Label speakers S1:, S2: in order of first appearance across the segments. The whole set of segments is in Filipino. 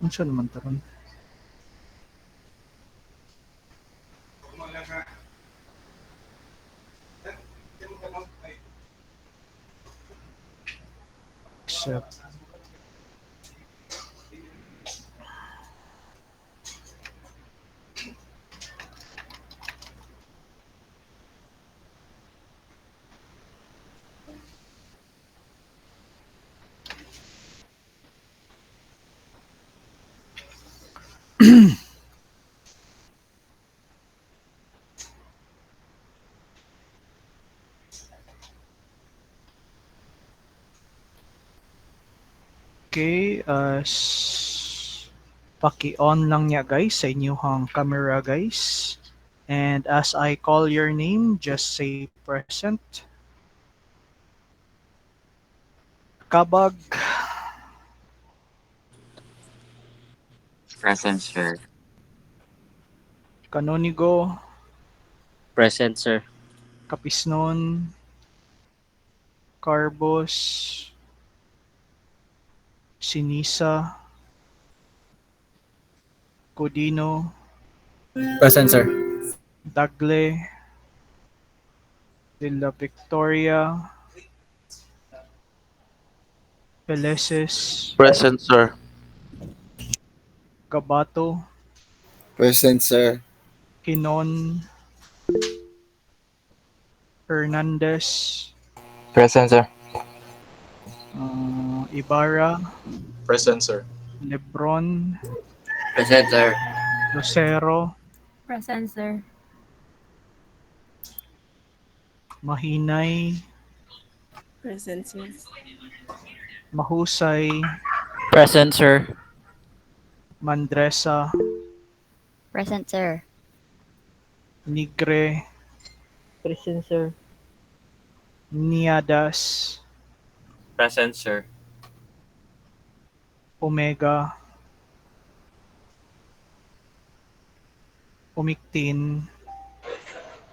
S1: Unsa naman taron? Accept. Okay, paki-on lang niya guys sa inyong camera guys. And as I call your name, just say present. Kabag,
S2: Present, sir.
S1: Kanonigo,
S3: Present, sir.
S1: Kapisnon, Carbos, Sinisa, Codino,
S4: Present, sir.
S1: Dagle, De La Victoria, Peleses,
S5: Present, sir.
S1: Gabato,
S6: Present, sir.
S1: Hinon, Hernandez,
S4: Present, sir.
S1: Ibarra,
S4: Present, sir.
S1: Lebron,
S2: Present, sir.
S1: Lucero,
S7: Present, sir.
S1: Mahinay,
S8: Present, sir.
S1: Mahusay,
S3: Present, sir.
S1: Mandresa,
S7: Present, sir.
S1: Nigre,
S9: Present, sir.
S1: Niadas,
S3: Present, sir.
S1: Omega, Umiktin,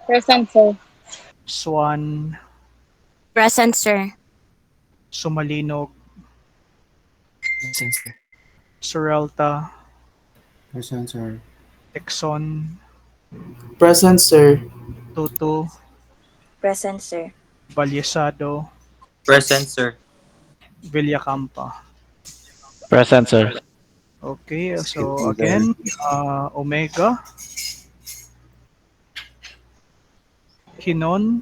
S10: Present, sir.
S1: Swan,
S7: Present, sir.
S1: Sumalinog,
S4: Present, sir.
S1: Suralta,
S6: Present, sir.
S1: Texon,
S4: Present, sir.
S1: Tutu,
S8: Present, sir.
S1: Balyesado,
S3: Present, sir.
S1: Villacampa.
S3: Present, sir.
S1: Okay, so again, Omega, Hinon,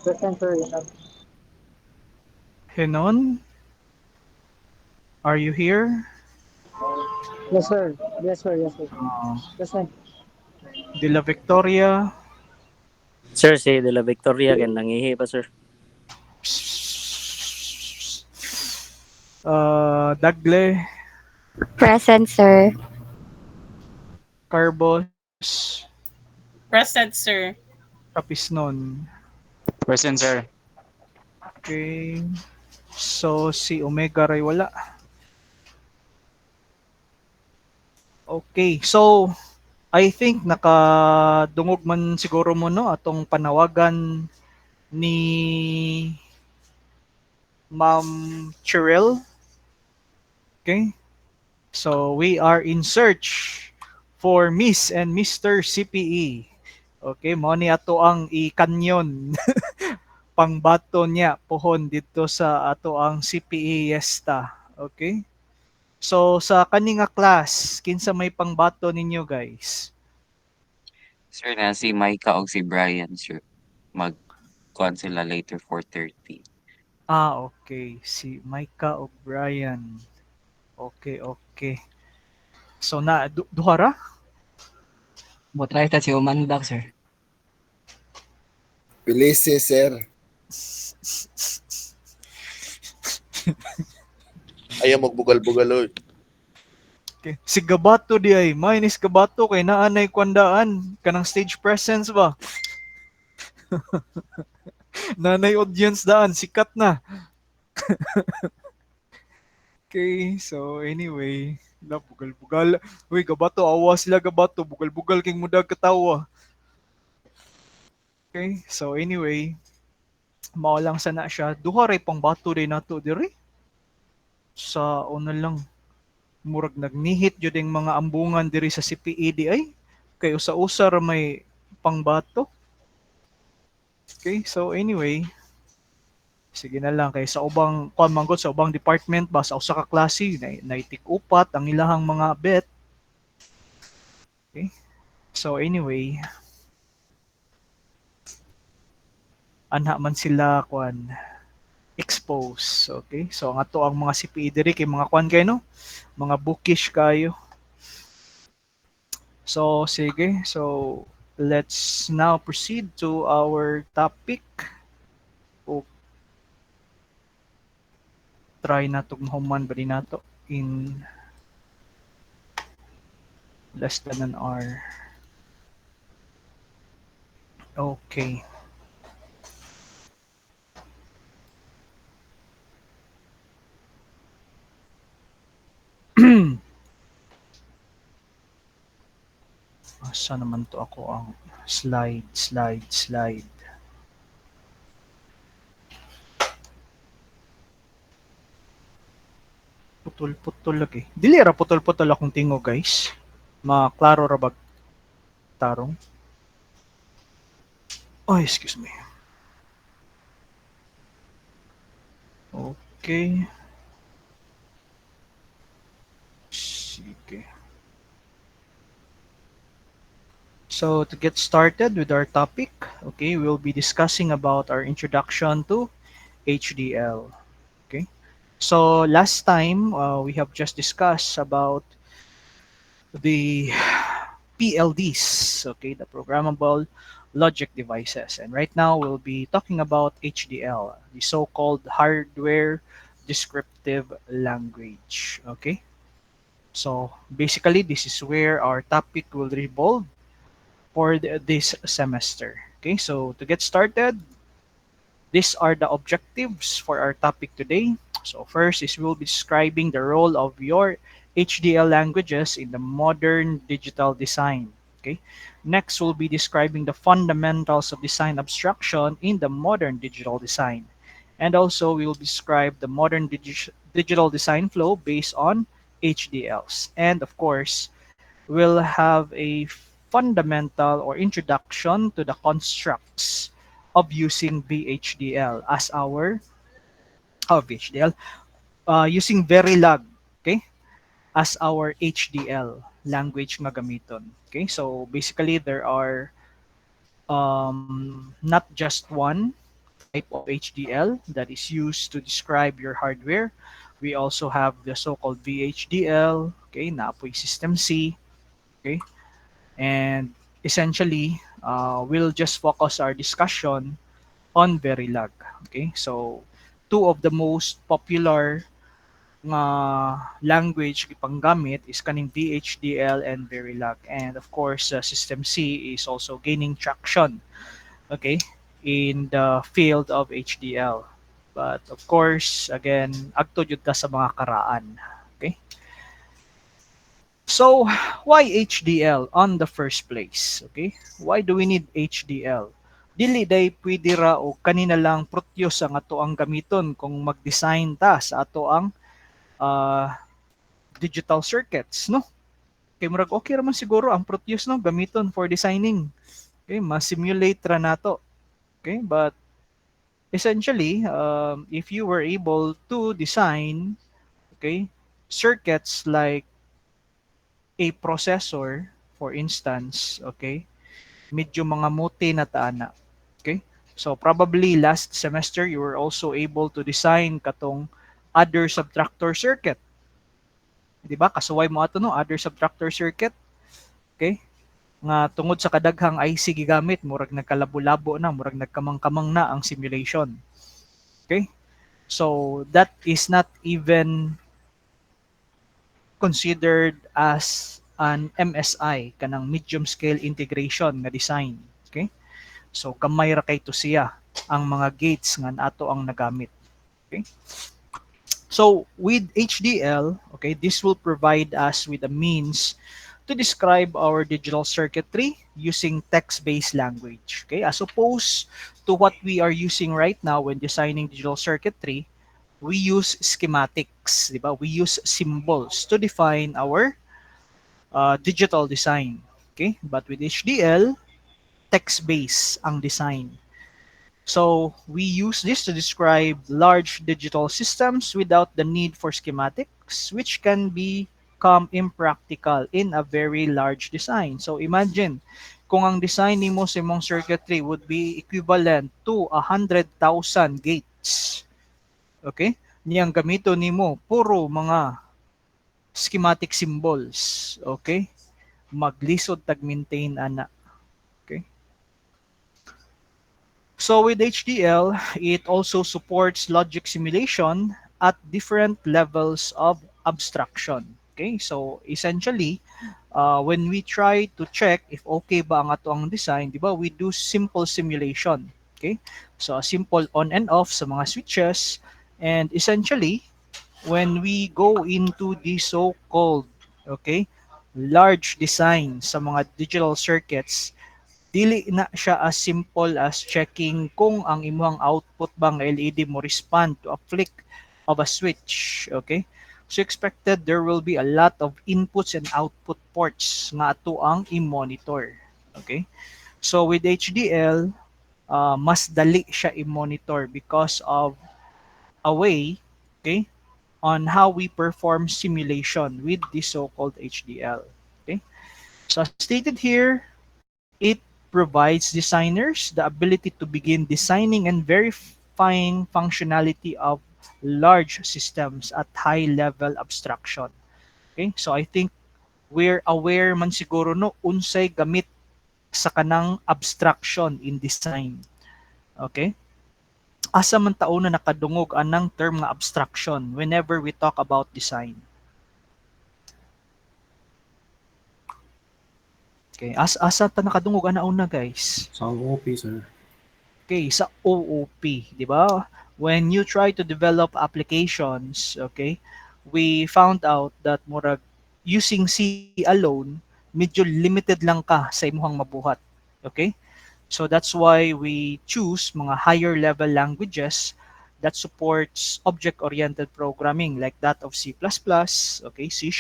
S9: Present, sir.
S1: Hinon, are you here?
S9: Yes, sir. Yes, sir. Yes, sir.
S1: Uh,
S9: Present.
S1: De La Victoria,
S3: Sir, si De La Victoria, kan nangihi pa, sir.
S1: Dagle,
S7: Present, sir.
S1: Carbos,
S8: Present, sir.
S1: Kapisnon.
S4: Present, sir.
S1: Okay, so si Omega ray wala. Okay, so I think nakadungog man siguro mo no atong panawagan ni Ma'am Cheryl. Okay? So we are in search for Miss and Mr. CPE. Okay, mo ni ato ang i-kanyon pangbato niya pohon dito sa ato ang CPE Yesta. Okay? So sa kaninga class, kinsa may pangbato ninyo guys?
S2: Sir, na si Micah o si Brian, sir. Mag-con sila later 4:30.
S1: Okay. Si Micah O'Brien. Okay, okay. So na duha ra?
S9: Botray ta si Umandak, sir.
S6: Felices, sir.
S5: Ayaw magbugal-bugal, oy.
S1: Okay. Si Gabato di ay, minus Gabato kay naanay kwandaan kanang stage presence ba? Nanay audience daan, sikat na. Okay, so anyway, na bugal-bugal. Uy, Gabato, awa sila Gabato, bugal-bugal king mudag katawa. Okay, so anyway, mao lang sana siya. Duha ray pang bato rin nato diri. Sa una lang. murag nagnihit jud ang mga ambungan diri sa CPE di ay kay usa-usa ra may pangbato. Okay, so anyway, sige na lang kay sa ubang kuan man gud sa ubang department ba sa usa ka klase naitik-upat ang ilahang mga bet. Okay? So anyway, anha man sila kuan expose. Okay? So ang ato ang mga CPE diri kay mga kuan kay no, mga bookish kayo. So sige, so let's now proceed to our topic. O try na tong human ba din nato in less than an hour. Okay. Asa naman to ako ang slide. Putol-putol lagi. Dili ra putol-putol akong tingo, guys. Maklaro ra bag tarong. Oh, excuse me. Okay. Sige. So to get started with our topic, okay, we'll be discussing about our introduction to HDL. Okay. So last time we have just discussed about the PLDs, okay, the programmable logic devices. And right now we'll be talking about HDL, the so-called hardware descriptive language. Okay. So basically this is where our topic will revolve for this semester. Okay, so to get started, these are the objectives for our topic today. So first is we'll be describing the role of your HDL languages in the modern digital design. Okay. Next, we'll be describing the fundamentals of design abstraction in the modern digital design. And also, we will describe the modern digital design flow based on HDLs. And of course, we'll have a fundamental or introduction to the constructs of using VHDL as our VHDL using Verilog, okay, as our HDL language nga gamiton. Okay, so basically there are not just one type of HDL that is used to describe your hardware. We also have the so-called VHDL, okay, naapoy System C, okay, and essentially we'll just focus our discussion on Verilog. Okay, so two of the most popular nga language ipanggamit is kaning VHDL and Verilog, and of course System C is also gaining traction, okay, in the field of HDL. But of course, again, agto jud ta sa mga karaan. Okay, so why HDL on the first place? Okay, why do we need HDL? Dili day pwede ra o kanina lang Proteus ang ato ang gamiton kung mag-design ta sa ato ang digital circuits, no? Kay murag okay raman siguro ang Proteus, no, gamiton for designing. Okay, ma-simulate ra nato. Okay, but essentially, if you were able to design, okay, circuits like a processor, for instance, okay, medyo mga muti na taana. Okay, so probably last semester you were also able to design katong adder subtractor circuit. Di ba? Kasuway mo ato no, adder subtractor circuit. Okay? Nga tungod sa kadaghang IC gigamit, murag nagkalabo-labo na, murag nagkamang-kamang na ang simulation. Okay? So that is not even considered as an MSI, kanang medium scale integration nga design. Okay? So kamay ra kay to siya ang mga gates nga ato ang nagamit. Okay? So with HDL, okay, this will provide us with a means to describe our digital circuitry using text-based language, okay, as opposed to what we are using right now when designing digital circuitry, we use schematics, di ba? We use symbols to define our digital design. Okay? But with HDL, text-based ang design. So we use this to describe large digital systems without the need for schematics, which can become impractical in a very large design. So imagine, kung ang design nimo sa imong circuitry would be equivalent to 100,000 gates. Okay? Niyang gamito nimo puro mga schematic symbols. Okay? Maglisod tag maintain ana. Okay? So with HDL, it also supports logic simulation at different levels of abstraction. Okay, so essentially, when we try to check if okay ba ang ato ang design, di ba, we do simple simulation. Okay, so a simple on and off sa mga switches, and essentially, when we go into the so-called, okay, large design sa mga digital circuits, dili na siya as simple as checking kung ang imong output bang LED mo respond to a flick of a switch. Okay? So expected there will be a lot of inputs and output ports nga ato ang i-monitor. Okay? So with HDL, mas dali siya i-monitor because of a way, okay, on how we perform simulation with the so-called HDL. Okay? So as stated here, it provides designers the ability to begin designing and verifying functionality of large systems at high-level abstraction. Okay? So I think we're aware man siguro no unsay gamit sa kanang abstraction in design. Okay? Asa man tao na nakadungog anang term nga abstraction whenever we talk about design. Okay, asa ta nakadungog ana una guys?
S6: Sa OP, sir.
S1: Okay, sa OOP, di ba? When you try to develop applications, okay, we found out that murag using C alone, medyo limited lang ka sa imuhang mabuhat. Okay? So that's why we choose mga higher level languages that supports object-oriented programming like that of C++, okay, C#,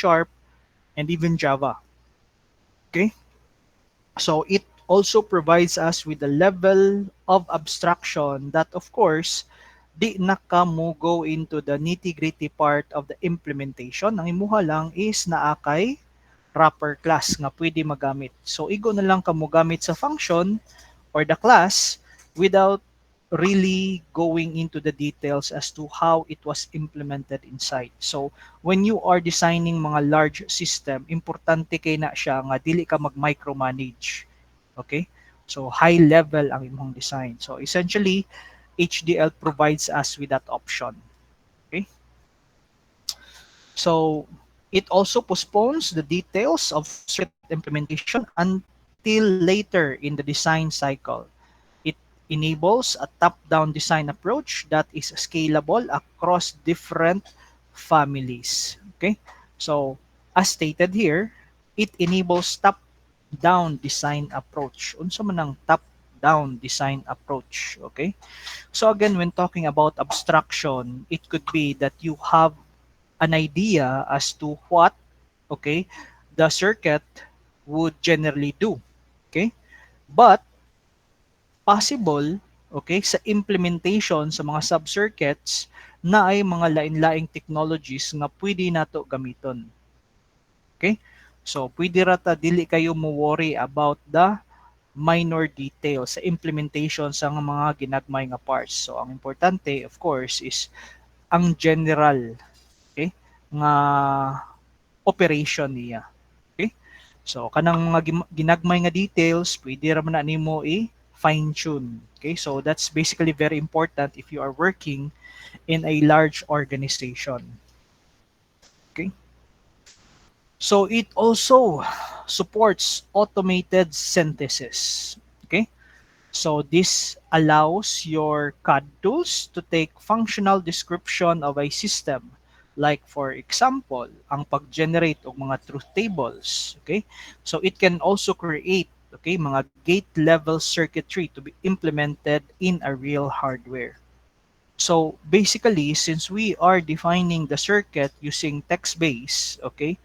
S1: and even Java. Okay? So it also provides us with a level of abstraction that of course di na ka mo go into the nitty-gritty part of the implementation. Ang imuha lang is naakay wrapper class nga pwede magamit. So igo na lang ka mo gamit sa function or the class without really going into the details as to how it was implemented inside. So when you are designing mga large system, importante kay na siya nga dili ka mag-micromanage. Okay? So high level ang imong design. So essentially, HDL provides us with that option. Okay? So it also postpones the details of circuit implementation until later in the design cycle. It enables a top-down design approach that is scalable across different families. Okay? So as stated here, it enables top-down design approach. Unsa man ang top-down design approach? Okay? So again, when talking about abstraction, it could be that you have an idea as to what, okay, the circuit would generally do. Okay? But possible, okay, sa implementation sa mga sub-circuits na ay mga lain-laing technologies nga pwede nato gamiton. Okay? So, pwede rata dili kayo mo worry about the minor details sa implementation sa mga ginagmay nga parts. So, ang importante, of course, is ang general, okay, nga operation niya. Okay? So, kanang mga ginagmay nga details, pwede ra man na nimo i-fine-tune. Okay? So, that's basically very important if you are working in a large organization. Okay? So it also supports automated synthesis. Okay? So this allows your CAD tools to take functional description of a system. Like for example, ang pag-generate og mga truth tables. Okay? So it can also create, okay, mga gate level circuitry to be implemented in a real hardware. So basically, since we are defining the circuit using text base, okay,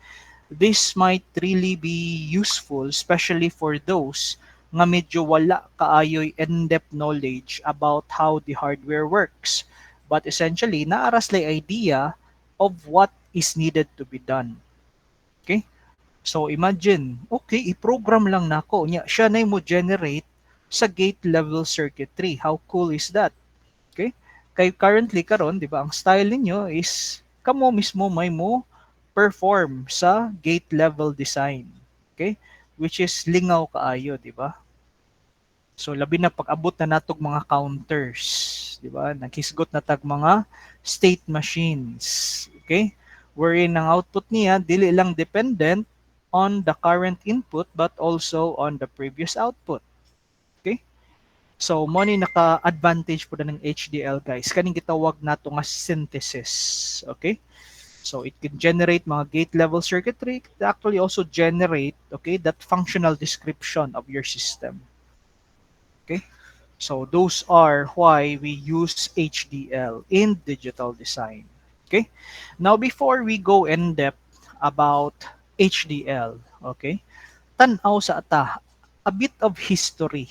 S1: this might really be useful, especially for those nga medyo wala kaayoy in-depth knowledge about how the hardware works. But essentially, naaras lay idea of what is needed to be done. Okay? So imagine, okay, i-program lang nako nya siya na mo generate sa gate level circuitry. How cool is that? Okay? Kay currently karon, di ba, ang style ninyo is kamo mismo may mo perform sa gate level design. Okay? Which is lingaw kaayo, di ba? So labi na pag-abot na natog mga counters, di ba? Naghisgot na tag mga state machines. Okay? Wherein ang output niya dili lang dependent on the current input but also on the previous output. Okay? So mo ni naka-advantage po na ng HDL guys. Kaning gitawag nato nga synthesis. Okay? So it can generate mga gate level circuitry. It can actually also generate, okay, that functional description of your system. Okay? So those are why we use HDL in digital design. Okay? Now before we go in depth about HDL, okay? Tanaw sa ata a bit of history,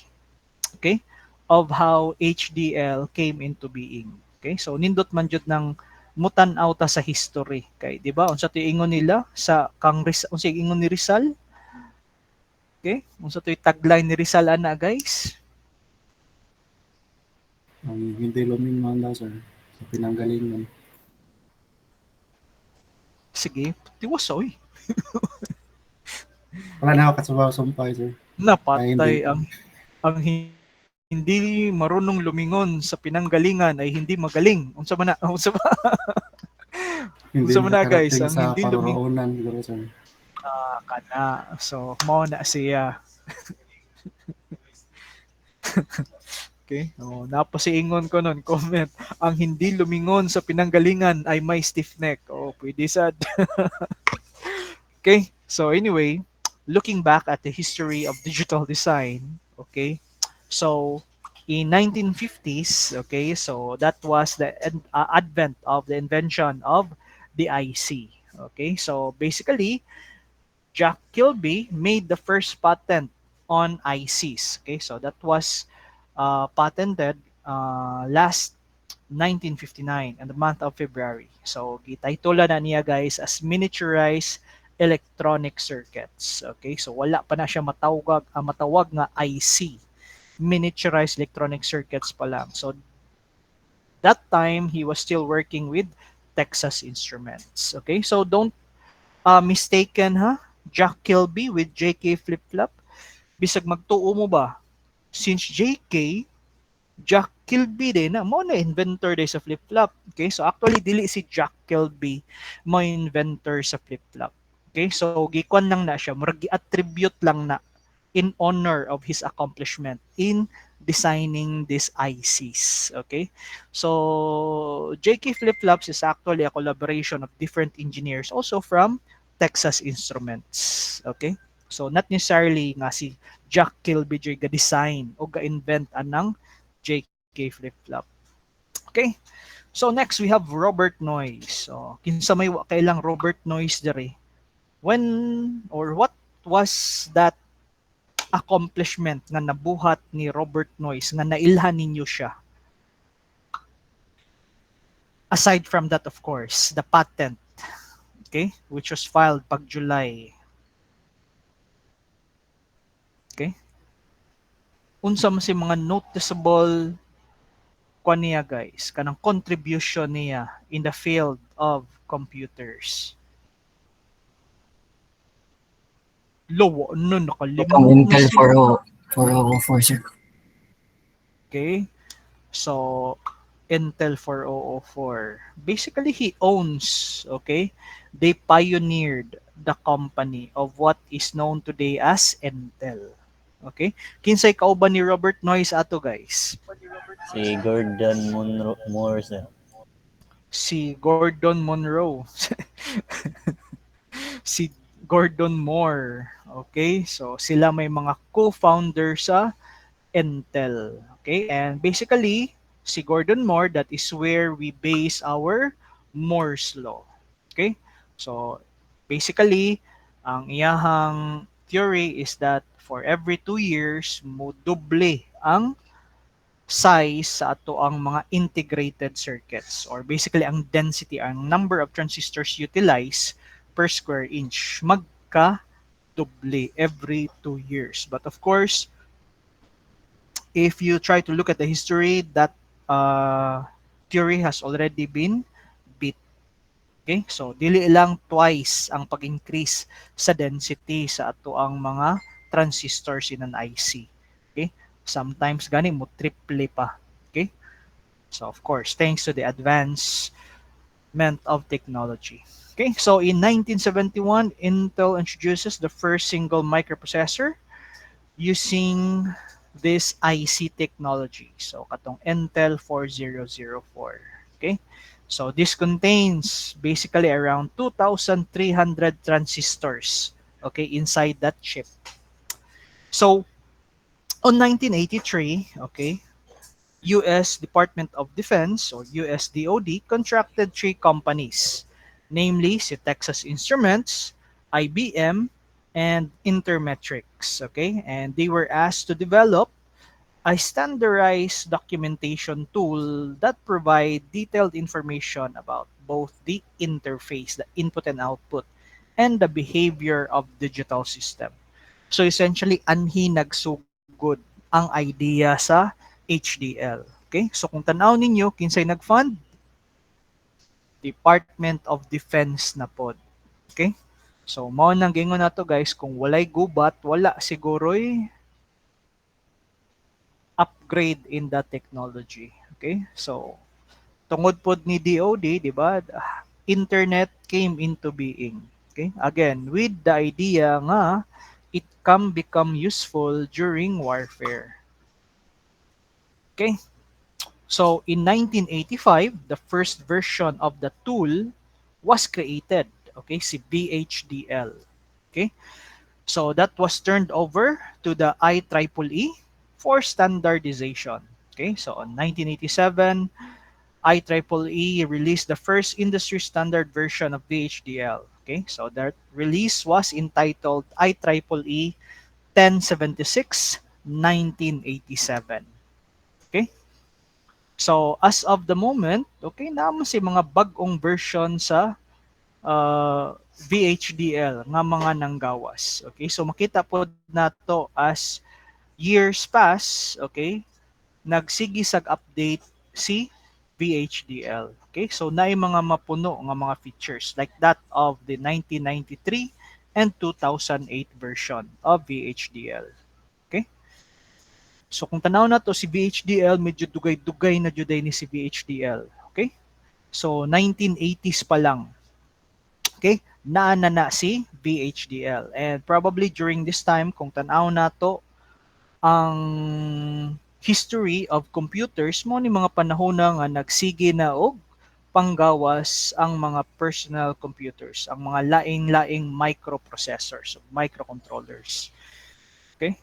S1: okay, of how HDL came into being. Okay? So nindot man jud ng mutan-aw ta sa history kay di ba unsa toy ingon nila sa unsa ingon ni Rizal, okay, unsa toy tagline ni Rizal ana guys?
S6: Hindi lumingon daw, sir. Sa pinanggalingan.
S1: Sige, tiwas oy.
S6: Wala na ako kasubaw sumpay, sir.
S1: Napatay ang hindi marunong lumingon sa pinanggalingan ay hindi magaling. Unsa man na unsa ba?
S6: Hindi
S1: Unsa man na guys,
S6: nakarating
S1: ang
S6: sa
S1: hindi lumingon
S6: paroroonan, siguro, sir.
S1: kana. So mao na siya. Okay? Oh, napasiingon ko nun, comment. Ang hindi lumingon sa pinanggalingan ay may stiff neck. Oh, pwede sad. Okay? So anyway, looking back at the history of digital design, okay? So in 1950s, okay, so that was the advent of the invention of the IC. Okay? So basically, Jack Kilby made the first patent on ICs. Okay? So that was patented last 1959 in the month of February. So gitaytola na niya guys as miniaturized electronic circuits. Okay? So wala pa na siya matawag nga IC. Miniaturized electronic circuits pa lang. So that time he was still working with Texas Instruments. Okay? So don't mistaken ha Jack Kilby with JK Flip-Flop. Bisag magtuo mo ba? Since JK, Jack Kilby din na mo na inventor din sa flip-flop. Okay? So actually dili si Jack Kilby mo inventor sa flip-flop. Okay? So gikwan lang na siya, murag gi-attribute lang na in honor of his accomplishment in designing these ICs. Okay? So JK Flip-Flops is actually a collaboration of different engineers also from Texas Instruments. Okay? So not necessarily nga si Jack Kilby joy ga-design o ga-invent anang JK Flip-Flop. Okay? So next we have Robert Noyce. So kinsa may kailang Robert Noyce dere. When or what was that accomplishment nga nabuhat ni Robert Noyce nga nailhan ninyo siya? Aside from that, of course, the patent, okay, which was filed pag July. Okay? Unsa man si mga noticeable kuan niya guys, kanang contribution niya in the field of computers. Low, no, nakalimot
S9: Ang
S1: na
S9: Intel
S1: siya.
S9: 4004, sir.
S1: Okay? So, Intel 4004. Basically, he owns, okay? They pioneered the company of what is known today as Intel. Okay? Kinsay kauban ni Robert Noyce ato, guys?
S3: Si Gordon Moore, sir.
S1: Si Gordon Monroe. Si Gordon Moore. Okay? So, sila may mga co-founder sa Intel. Okay? And basically, si Gordon Moore, that is where we base our Moore's law. Okay? So basically, ang iyahang theory is that for every 2 years, mo doble ang size sa ato ang mga integrated circuits, or basically ang density, ang number of transistors utilized per square inch magka doble every 2 years. But of course, if you try to look at the history, that theory has already been beat. Okay? So, dili lang twice ang pag-increase sa density sa ato ang mga transistors in an IC. Okay? Sometimes gani mo triple pa. Okay? So, of course, thanks to the advancement of technology. Okay? So, in 1971, Intel introduces the first single microprocessor using this IC technology. So, katong Intel 4004. Okay? So, this contains basically around 2,300 transistors, okay, inside that chip. So, on 1983, okay, US Department of Defense, or US DoD, contracted 3 companies, namely si Texas Instruments, IBM, and Intermetrics, okay? And they were asked to develop a standardized documentation tool that provide detailed information about both the interface, the input and output, and the behavior of digital system. So essentially, anhi nagsugod ang idea sa HDL. Okay? So kung tanaw ninyo, kinsay nag-fund? Department of Defense na pod. Okay? So mao nang gingon nato guys, kung walay gubat, wala siguro'y upgrade in the technology. Okay? So, tungod pod ni DOD, di ba? Internet came into being. Okay? Again, with the idea nga it can become useful during warfare. Okay? So, in 1985, the first version of the tool was created. Okay? Si VHDL. Okay? So, that was turned over to the IEEE for standardization. Okay, so on 1987, IEEE released the first industry standard version of VHDL. Okay, so that release was entitled IEEE 1076 1987. Okay, so as of the moment, okay, naman si mga bagong version sa VHDL nga mga nanggawas. Okay, so makita po nato as years pass, okay, nagsigi sag update si VHDL. Okay, so naay mga mapuno nga mga features like that of the 1993 and 2008 version of VHDL. Okay, so kung tanaw na to si VHDL, medyo dugay-dugay na juday ni si VHDL. Okay, so 1980s pa lang, okay, naana si VHDL, and probably during this time kung tanaw na to ang history of computers, mo ni mga panahon na nga nagsige na og panggawas ang mga personal computers, ang mga laing-laing microprocessors, microcontrollers. Okay?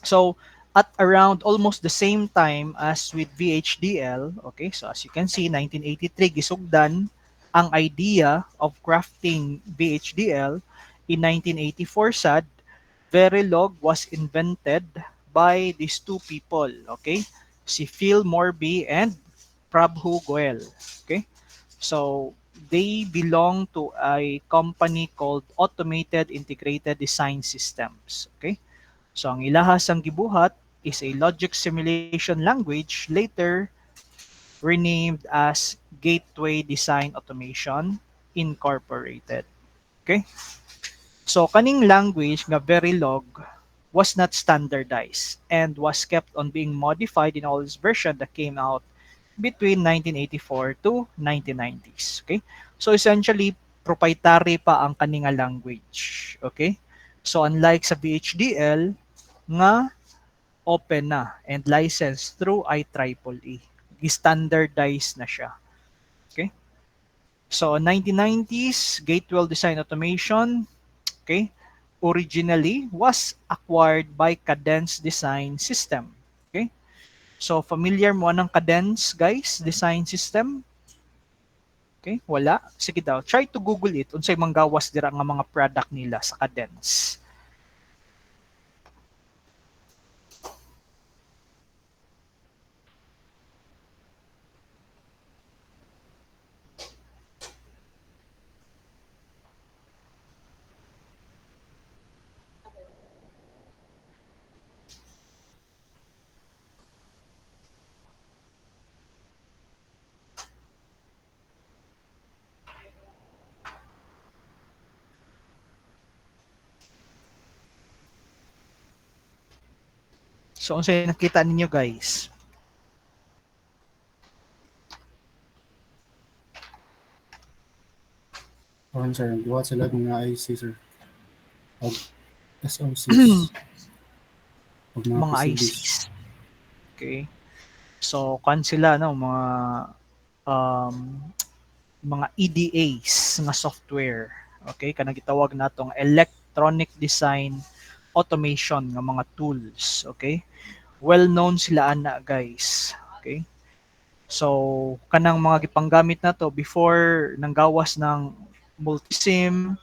S1: So, at around almost the same time as with VHDL, okay, so as you can see, 1983, gisugdan ang idea of crafting VHDL. In 1984 sad, Verilog was invented by these two people, okay? Si Phil Morby and Prabhu Goel, okay? So, they belong to a company called Automated Integrated Design Systems, okay? So, ang ilahas ang gibuhat is a logic simulation language later renamed as Gateway Design Automation Incorporated, okay? So, kaning language nga Verilog was not standardized and was kept on being modified in all its version that came out between 1984 to 1990s. Okay? So, essentially, proprietary pa ang kaninga language. Okay? So, unlike sa VHDL, nga open na and licensed through IEEE. Standardized na siya. Okay? So, 1990s, Gateway Design Automation, okay, originally was acquired by Cadence Design System. Okay, So familiar mo ng cadence, guys, design system? Okay, wala. Sige daw, try to Google it unsay manggawas dira nga mga product nila sa cadence. So unsay nakita ninyo, guys?
S6: Karon sir, buhat sila mga IC sir. O SOCs. O
S1: Mga
S6: PCBs.
S1: ICs. Okay. So kan sila no, um, mga EDAs nga software. Okay, kanang gitawag natong electronic design automation nga mga tools. Okay, well known sila ana, guys. Okay, so kanang mga gipanggamit na to before nang gawas ng Multisim,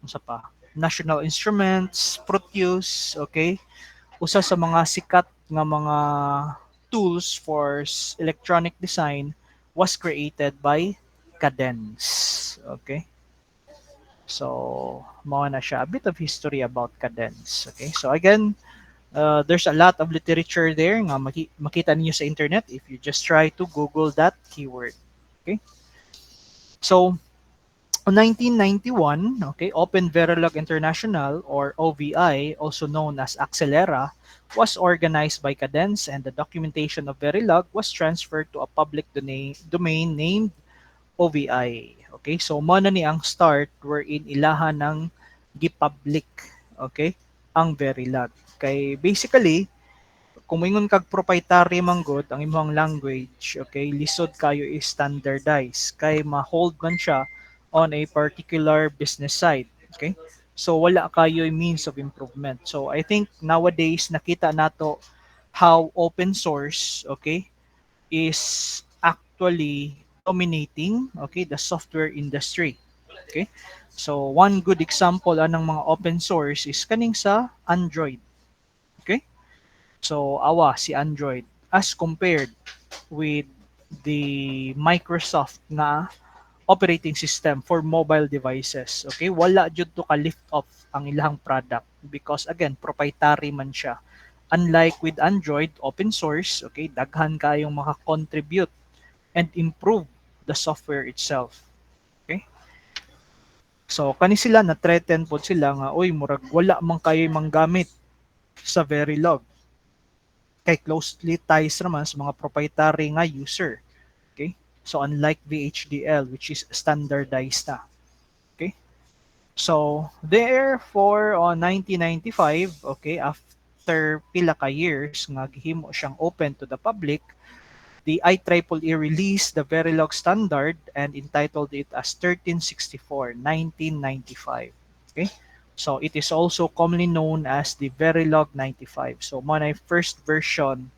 S1: unsa pa, National Instruments, Proteus. Okay, usa sa mga sikat nga mga tools for electronic design was created by Cadence. Okay? So, mao na siya. A bit of history about Cadence. Okay? So again, there's a lot of literature there nga makita niyo sa internet if you just try to Google that keyword. Okay? So, in 1991, okay, Open Verilog International, or OVI, also known as Accelera, was organized by Cadence, and the documentation of Verilog was transferred to a public domain named OVI. Okay, so mo na ni ang start wherein ilahan ng gipublic, okay, ang Verilog. Kay basically, kung moingon kag proprietary man gud ang imong language, okay, lisod kayo is standardized kay ma-hold man siya on a particular business side. Okay? So wala kayo means of improvement. So I think nowadays nakita nato how open source, okay, is actually dominating, okay, the software industry. Okay? So one good example anang mga open source is kaning sa Android. Okay? So awa si Android as compared with the Microsoft na operating system for mobile devices. Okay, wala jud to ka lift off ang ilang product because again proprietary man siya. Unlike with Android, open source, okay, daghan kayong maka-contribute and improve the software itself. Okay? So kani sila na threaten pod sila nga oy murag wala man kayo manggamit sa Verilog. Kay closely ties naman sa mga proprietary nga user. Okay? So unlike VHDL which is standardized na. Okay? So therefore on 1995, okay, after pila ka years nga gihimo siyang open to the public, the IEEE released the Verilog standard and entitled it as 1364 1995. Okay? So it is also commonly known as the Verilog 95. So mo na first version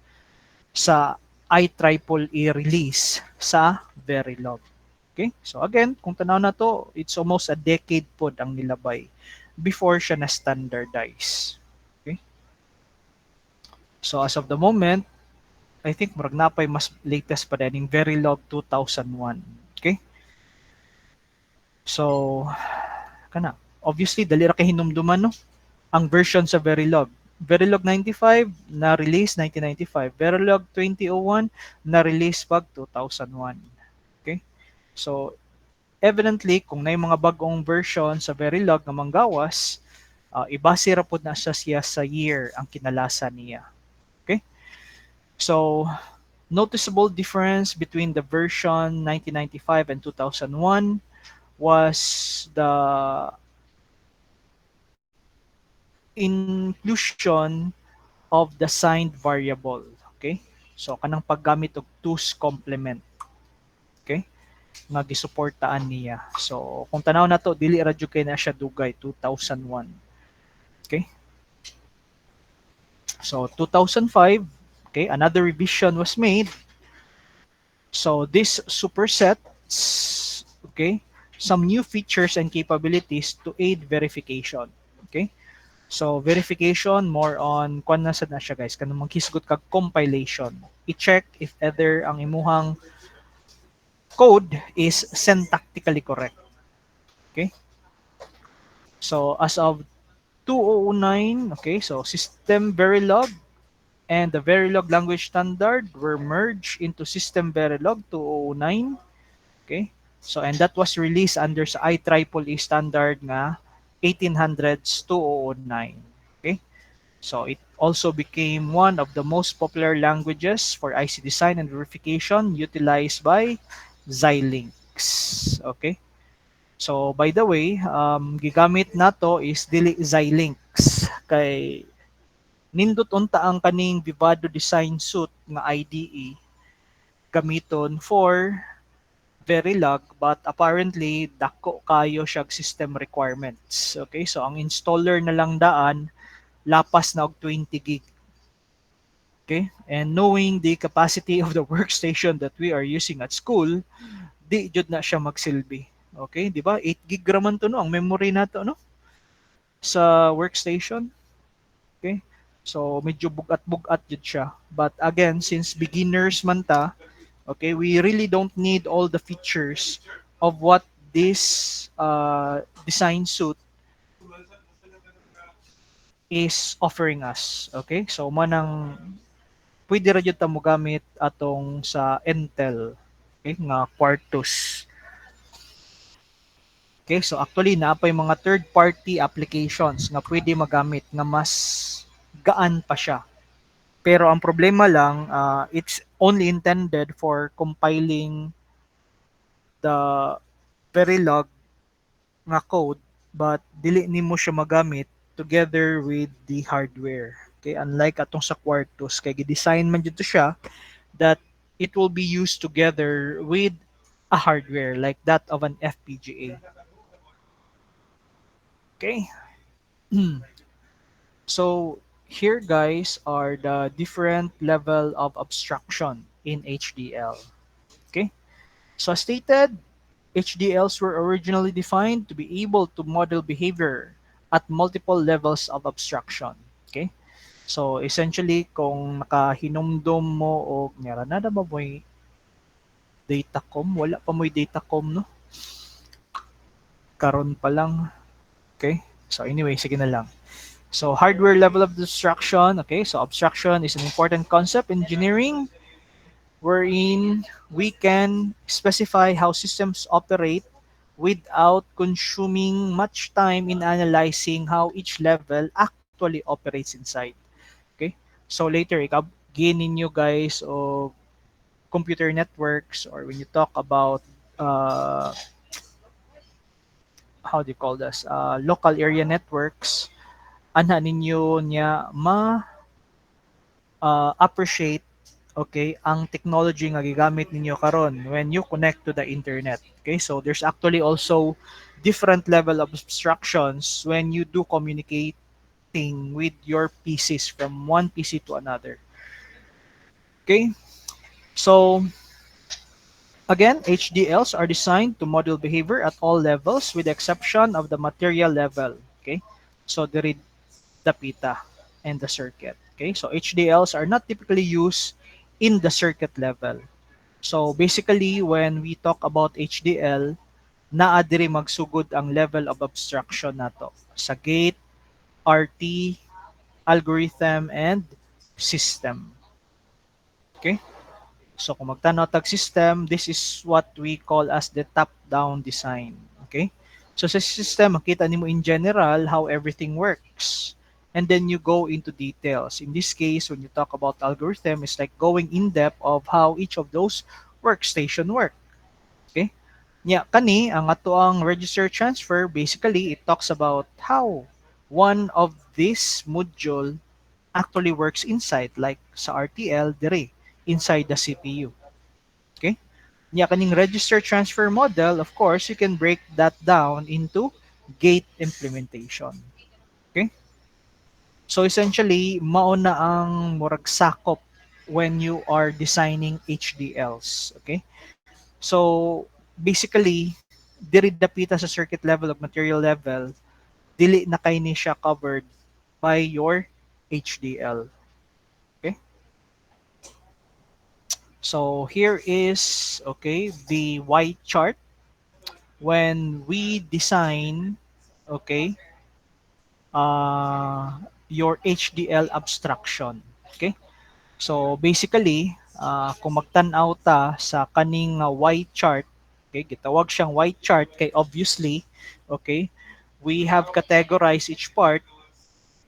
S1: sa IEEE release sa Verilog. Okay? So again, kung tanaw na to, it's almost a decade pod ang nilabay before siya na standardize. Okay? So as of the moment, I think murag napay mas latest pa din Verilog 2001. Okay? So kana obviously dali ra kay hinumduman no ang version sa Verilog. Verilog 95 na release 1995, Verilog 2001 na release pag 2001. Okay? So evidently kung nay mga bagong version sa Verilog nga manggawas, ibase ra pud na siya sa year ang kinalasan niya. Okay? So noticeable difference between the version 1995 and 2001 was the inclusion of the signed variable. Okay? So kanang paggamit og two's complement. Okay? Nga gisuportaan niya. So kung tanaw na to dili ra jud kay na siya dugay 2001. Okay? So 2005, okay, another revision was made. So this supersets, okay, some new features and capabilities to aid verification. Okay? So verification more on kung nasa na siya guys, kanang maghisgot kag compilation. I-check if either ang imuhang code is syntactically correct. Okay? So as of 2009, okay, so System Verilog and the Verilog language standard were merged into System Verilog 2009. Okay? So and that was released under sa IEEE standard nga 1800s 2009. Okay? So it also became one of the most popular languages for IC design and verification utilized by Xilinx. Okay? So by the way, gigamit nato is dili Xilinx kay nindot unta ang kaning Vivado design suite nga IDE gamiton for Verilog but apparently dako kayo siya system requirements. Okay? So ang installer na lang daan lapas na og 20 gig. Okay? And knowing the capacity of the workstation that we are using at school, di jud na siya magsilbi. Okay? Di ba? 8 gig raman to no ang memory nato no sa workstation. Okay? So medyo bugat-bugat jud siya. But again, since beginners man ta, okay, we really don't need all the features of what this design suite is offering us. Okay? So manang pwede ra jud ta mo gamit atong sa Intel, okay, nga Quartus. Okay, so actually naapay mga third party applications nga pwede magamit nga mas gaan pa siya. Pero ang problema lang, it's only intended for compiling the Verilog nga code but dili nimo siya magamit together with the hardware. Okay, unlike atong sa Quartus kay gi-design man dito siya that it will be used together with a hardware like that of an FPGA. Okay. So here guys are the different level of abstraction in HDL. Okay. So as stated, HDLs were originally defined to be able to model behavior at multiple levels of abstraction. Okay. So essentially kung nakahinumdom mo o nyara na ba mo'y datacom, wala pa mo'y datacom no. Karon pa lang. Okay? So anyway, sige na lang. So hardware level of abstraction, okay? So abstraction is an important concept in engineering wherein we can specify how systems operate without consuming much time in analyzing how each level actually operates inside. Okay? So later, gain ninyo guys of computer networks or when you talk about how do you call this? Local area networks, ana ninyo niya appreciate okay ang technology nga gigamit ninyo karon when you connect to the internet. Okay? So there's actually also different level of abstractions when you do communicating with your PCs from one PC to another. Okay? So again, HDLs are designed to model behavior at all levels with the exception of the material level. Okay? So the dapita and the circuit. Okay? So HDLs are not typically used in the circuit level. So basically, when we talk about HDL, naa diri magsugod ang level of abstraction nato sa gate, RT, algorithm, and system. Okay? So kung magtanaw tag system, this is what we call as the top-down design. Okay? So sa system, makita nimo in general how everything works. And then you go into details. In this case, when you talk about algorithm, it's like going in depth of how each of those workstation work. Okay? Nya kani ang ato ang register transfer, basically it talks about how one of this module actually works inside, like sa RTL dire inside the CPU. Okay? Nya kaning register transfer model, of course, you can break that down into gate implementation. Okay? So essentially, mao na ang murag sakop when you are designing HDLs. Okay? So basically, diri dapita sa circuit level of material level, dili na kay ni siya covered by your HDL. Okay? So here is the Y chart when we design uh, your HDL abstraction. Okay? So basically, kung magtan-aw ta sa kaning Y chart, okay, gitawag siyang Y chart kay obviously, okay, we have categorized each part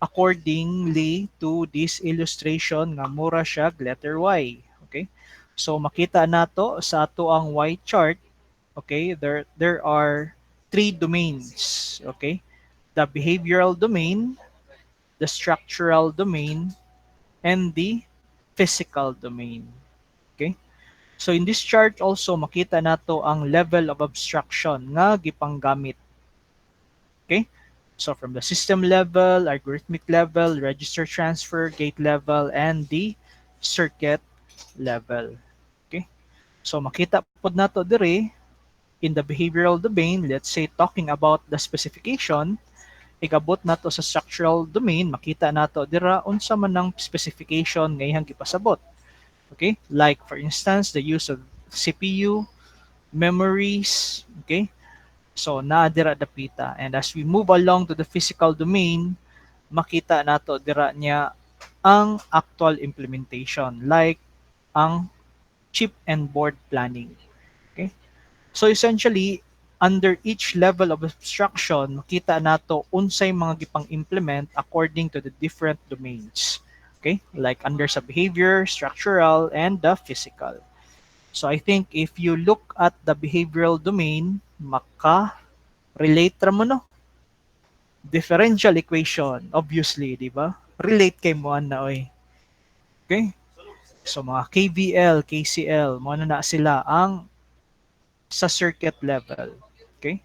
S1: accordingly to this illustration nga mura siya letter Y. Okay? So makita nato sa ato ang Y chart, okay, there are three domains, okay? The behavioral domain, the structural domain, and the physical domain. Okay? So in this chart also makita nato ang level of abstraction nga gipanggamit. Okay? So from the system level, algorithmic level, register transfer, gate level, and the circuit level. Okay? So makita pod nato dire in the behavioral domain, let's say talking about the specification, ikabot nato sa structural domain, makita nato dira unsa man ang specification nga iyang gipasabot. Okay? Like for instance, the use of CPU, memories, okay? So naa dira dapita. And as we move along to the physical domain, makita nato dira niya ang actual implementation like ang chip and board planning. Okay? So essentially, under each level of abstraction, makita nato unsay mga gipang implement according to the different domains. Okay? Like under sa behavior, structural, and the physical. So I think if you look at the behavioral domain, maka-relate ra mo no? Differential equation, obviously, di ba? Relate kay mo na oy. Okay? So mga KVL, KCL, mo na sila ang sa circuit level. Okay?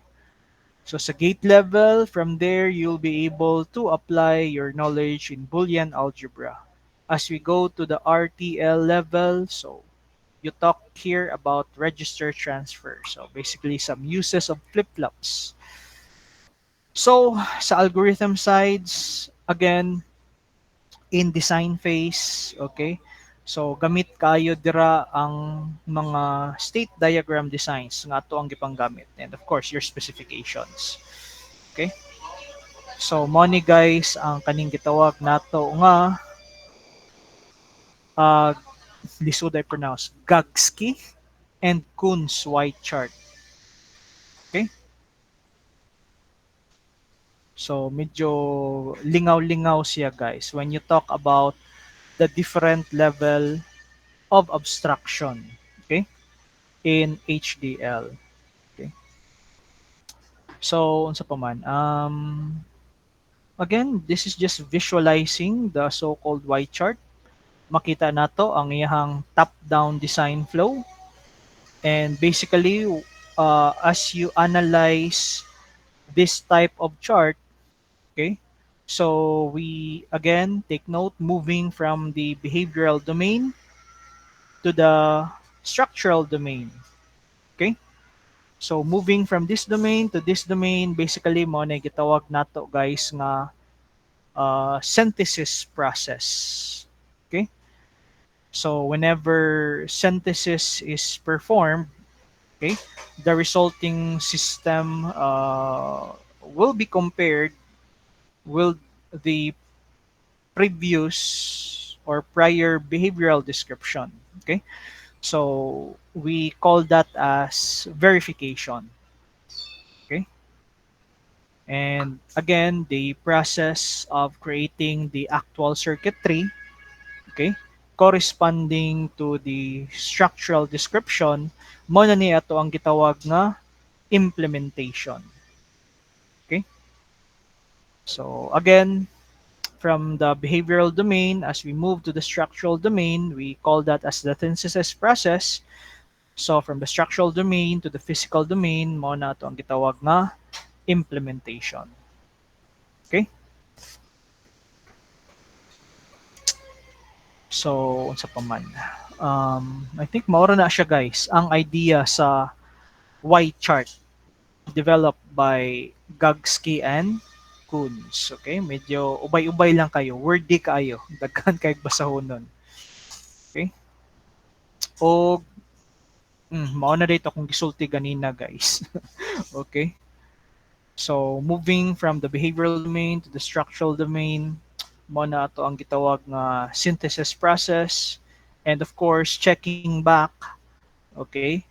S1: So sa gate level, from there, you'll be able to apply your knowledge in Boolean algebra. As we go to the RTL level, so you talk here about register transfer. So basically some uses of flip-flops. So sa algorithm sides, again, in design phase, okay? So gamit kayo dira ang mga state diagram designs nga ato ang gipanggamit, and of course your specifications. Okay? So mo ni guys ang kaning gitawag nato nga lisod I pronounce Gagsky and Kuhn's Y chart. Okay? So medyo lingaw-lingaw siya guys when you talk about the different level of abstraction, okay, in HDL. Okay. So unsa pa man, again, this is just visualizing the so-called Y chart. Makita nato ang iyang top-down design flow, and basically as you analyze this type of chart, okay, so we again take note moving from the behavioral domain to the structural domain. Okay? So moving from this domain to this domain, basically mo na gitawag nato guys nga synthesis process. Okay? So whenever synthesis is performed, okay, the resulting system will be compared with the previous or prior behavioral description. Okay? So we call that as verification. Okay. And again, the process of creating the actual circuitry, okay, corresponding to the structural description, mo na ni ato ang gitawag nga implementation. Okay. So again, from the behavioral domain, as we move to the structural domain, we call that as the synthesis process. So from the structural domain to the physical domain, mo na ito ang gitawag nga implementation. Okay? So, unsa pa man. I think maura na siya guys. Ang idea sa Y chart developed by Gagski and Kunz. Okay? Medyo ubay-ubay lang kayo. Wordy kayo. Daghan kay basahonon. Okay? O mao na dito akong gisulti ganina guys. Okay? So, moving from the behavioral domain to the structural domain, mo na ato ang gitawag nga synthesis process. And of course, checking back, okay,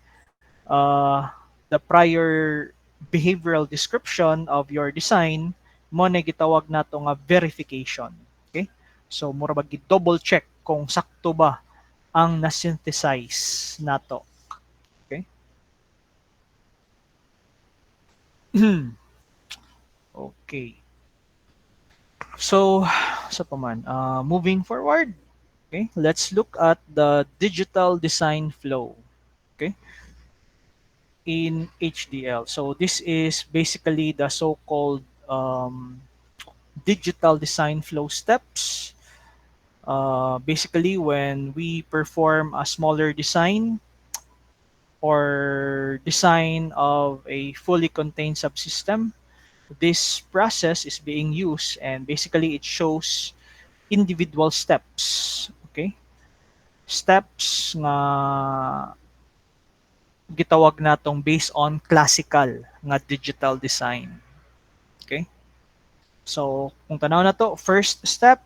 S1: the prior behavioral description of your design, mo na gitawag nato nga verification. Okay? So, mura ba double check kung sakto ba ang na-synthesize nato. Okay? Okay. So, sa paman, moving forward, okay, let's look at the digital design flow, okay, in HDL. So this is basically the so-called digital design flow steps. Basically, when we perform a smaller design or design of a fully contained subsystem, this process is being used, and basically it shows individual steps, okay, steps nga gitawag natong based on classical nga digital design. Okay? So, kung tanaw na to, first step,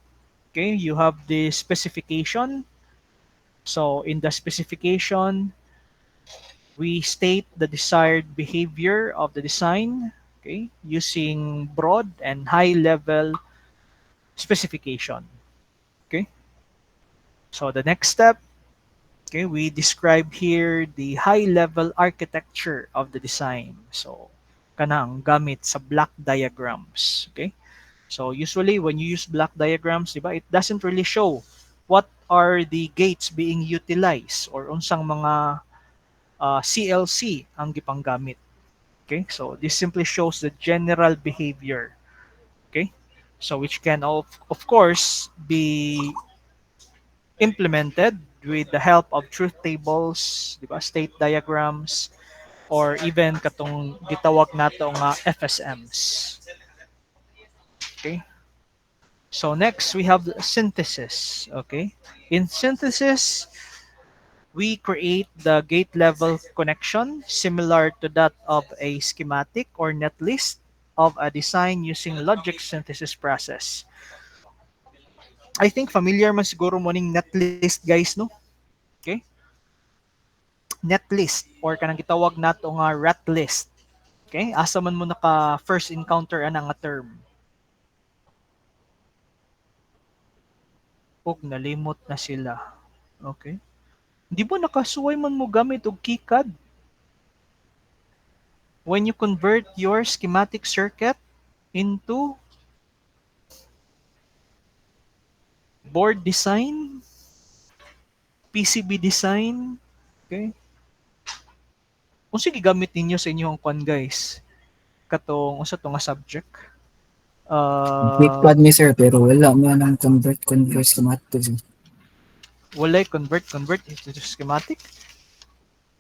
S1: okay, you have the specification. So, in the specification, we state the desired behavior of the design, okay, using broad and high level specification. Okay? So, the next step, okay, we describe here the high-level architecture of the design. So, kanang gamit sa block diagrams. Okay? So, usually when you use block diagrams, diba, it doesn't really show what are the gates being utilized or unsang mga CLC ang gipanggamit. Okay? So, this simply shows the general behavior. Okay? So, which can of course be implemented with the help of truth tables, di ba, state diagrams, or even katong gitawag nato nga FSMs. Okay? So next, we have the synthesis. Okay? In synthesis, we create the gate level connection similar to that of a schematic or netlist of a design using logic synthesis process. I think familiar man siguro mo ning netlist guys, no? Okay? Netlist or kanang gitawag nato nga rat list. Okay? Asa man mo naka first encounter ana nga term. Og nalimot na sila. Okay? Di ba nakasuway man mo gamit og KiCad? When you convert your schematic circuit into board design, PCB design, okay? Kung sige gamit ninyo sa inyong kwan guys, katong usa to nga subject.
S9: Clickpad ni sir, pero wala mo nang convert schematic.
S1: Walay convert into schematic.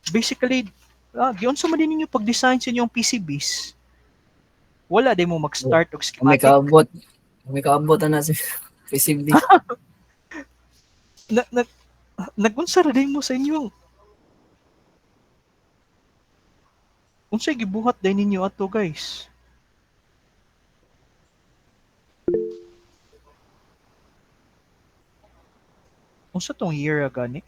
S1: Basically, giyon sa man din ninyo pag-design sa inyong PCBs. Wala din mo mag-start og
S9: May
S1: schematic.
S9: kaabot na sir. PCB.
S1: Nagunsa ra din mo sa inyong unsay gibuhat din ninyo ato guys. Unsa tong year gani?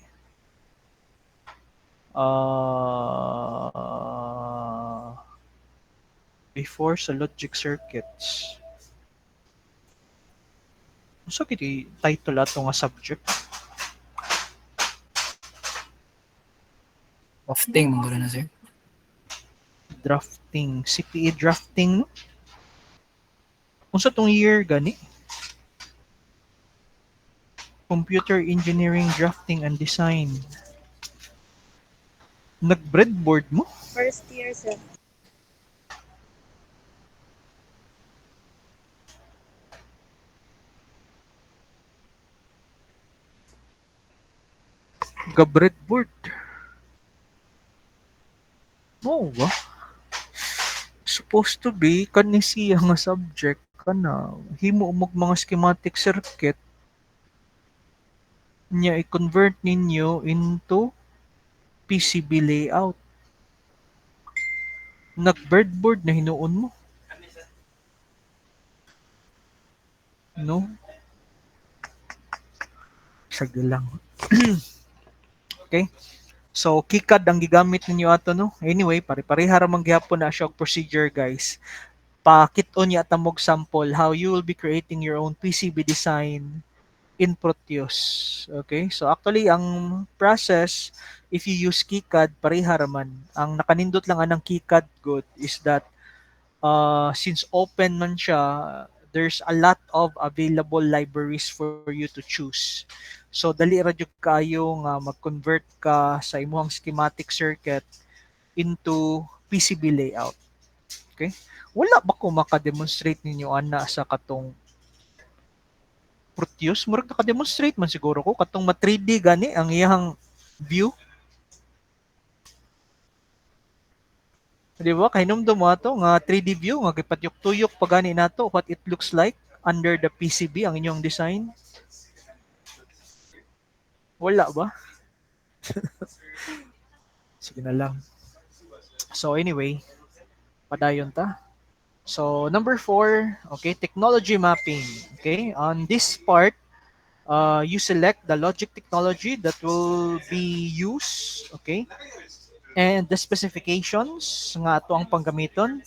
S1: Before sa logic circuits. Unsa kiti title ato nga subject?
S9: Drafting mo na sir.
S1: Drafting, CPE drafting, no? Unsa tong year gani? Computer Engineering Drafting and Design. Nag-breadboard mo?
S10: First year, sir.
S1: Ga breadboard. Oo ba? Supposed to be kani siya nga subject kana himo og mga schematic circuit nya i-convert ninyo into PCB layout. Nag-breadboard na hinuon mo. No? Sige lang. Okay? So, KiCad ang gigamit ninyo ato, no? Anyway, pare-pareha ra man gyapon na siya og procedure, guys. Pakit-on niya tamog sample how you will be creating your own PCB design in Proteus. Okay? So, actually, ang process, if you use KiCad, pareha ra man. Ang nakanindot lang anang KiCad good is that since open man siya, there's a lot of available libraries for you to choose. So dali ra jud kayo nga mag-convert ka sa imong schematic circuit into PCB layout. Okay? Wala ba ko maka-demonstrate ninyo ana sa katong Proteus? Murag naka-demonstrate man siguro ko katong ma-3D gani ang iyang view. Di ba? Kahinumdum mo ato nga 3D view nga gipatyok-tuyok pa gani nato what it looks like under the PCB ang inyong design. Wala ba? Sige na lang. So anyway, padayon ta. So number 4, okay, technology mapping. Okay, on this part, you select the logic technology that will be used, okay, and the specifications nga ato ang panggamiton.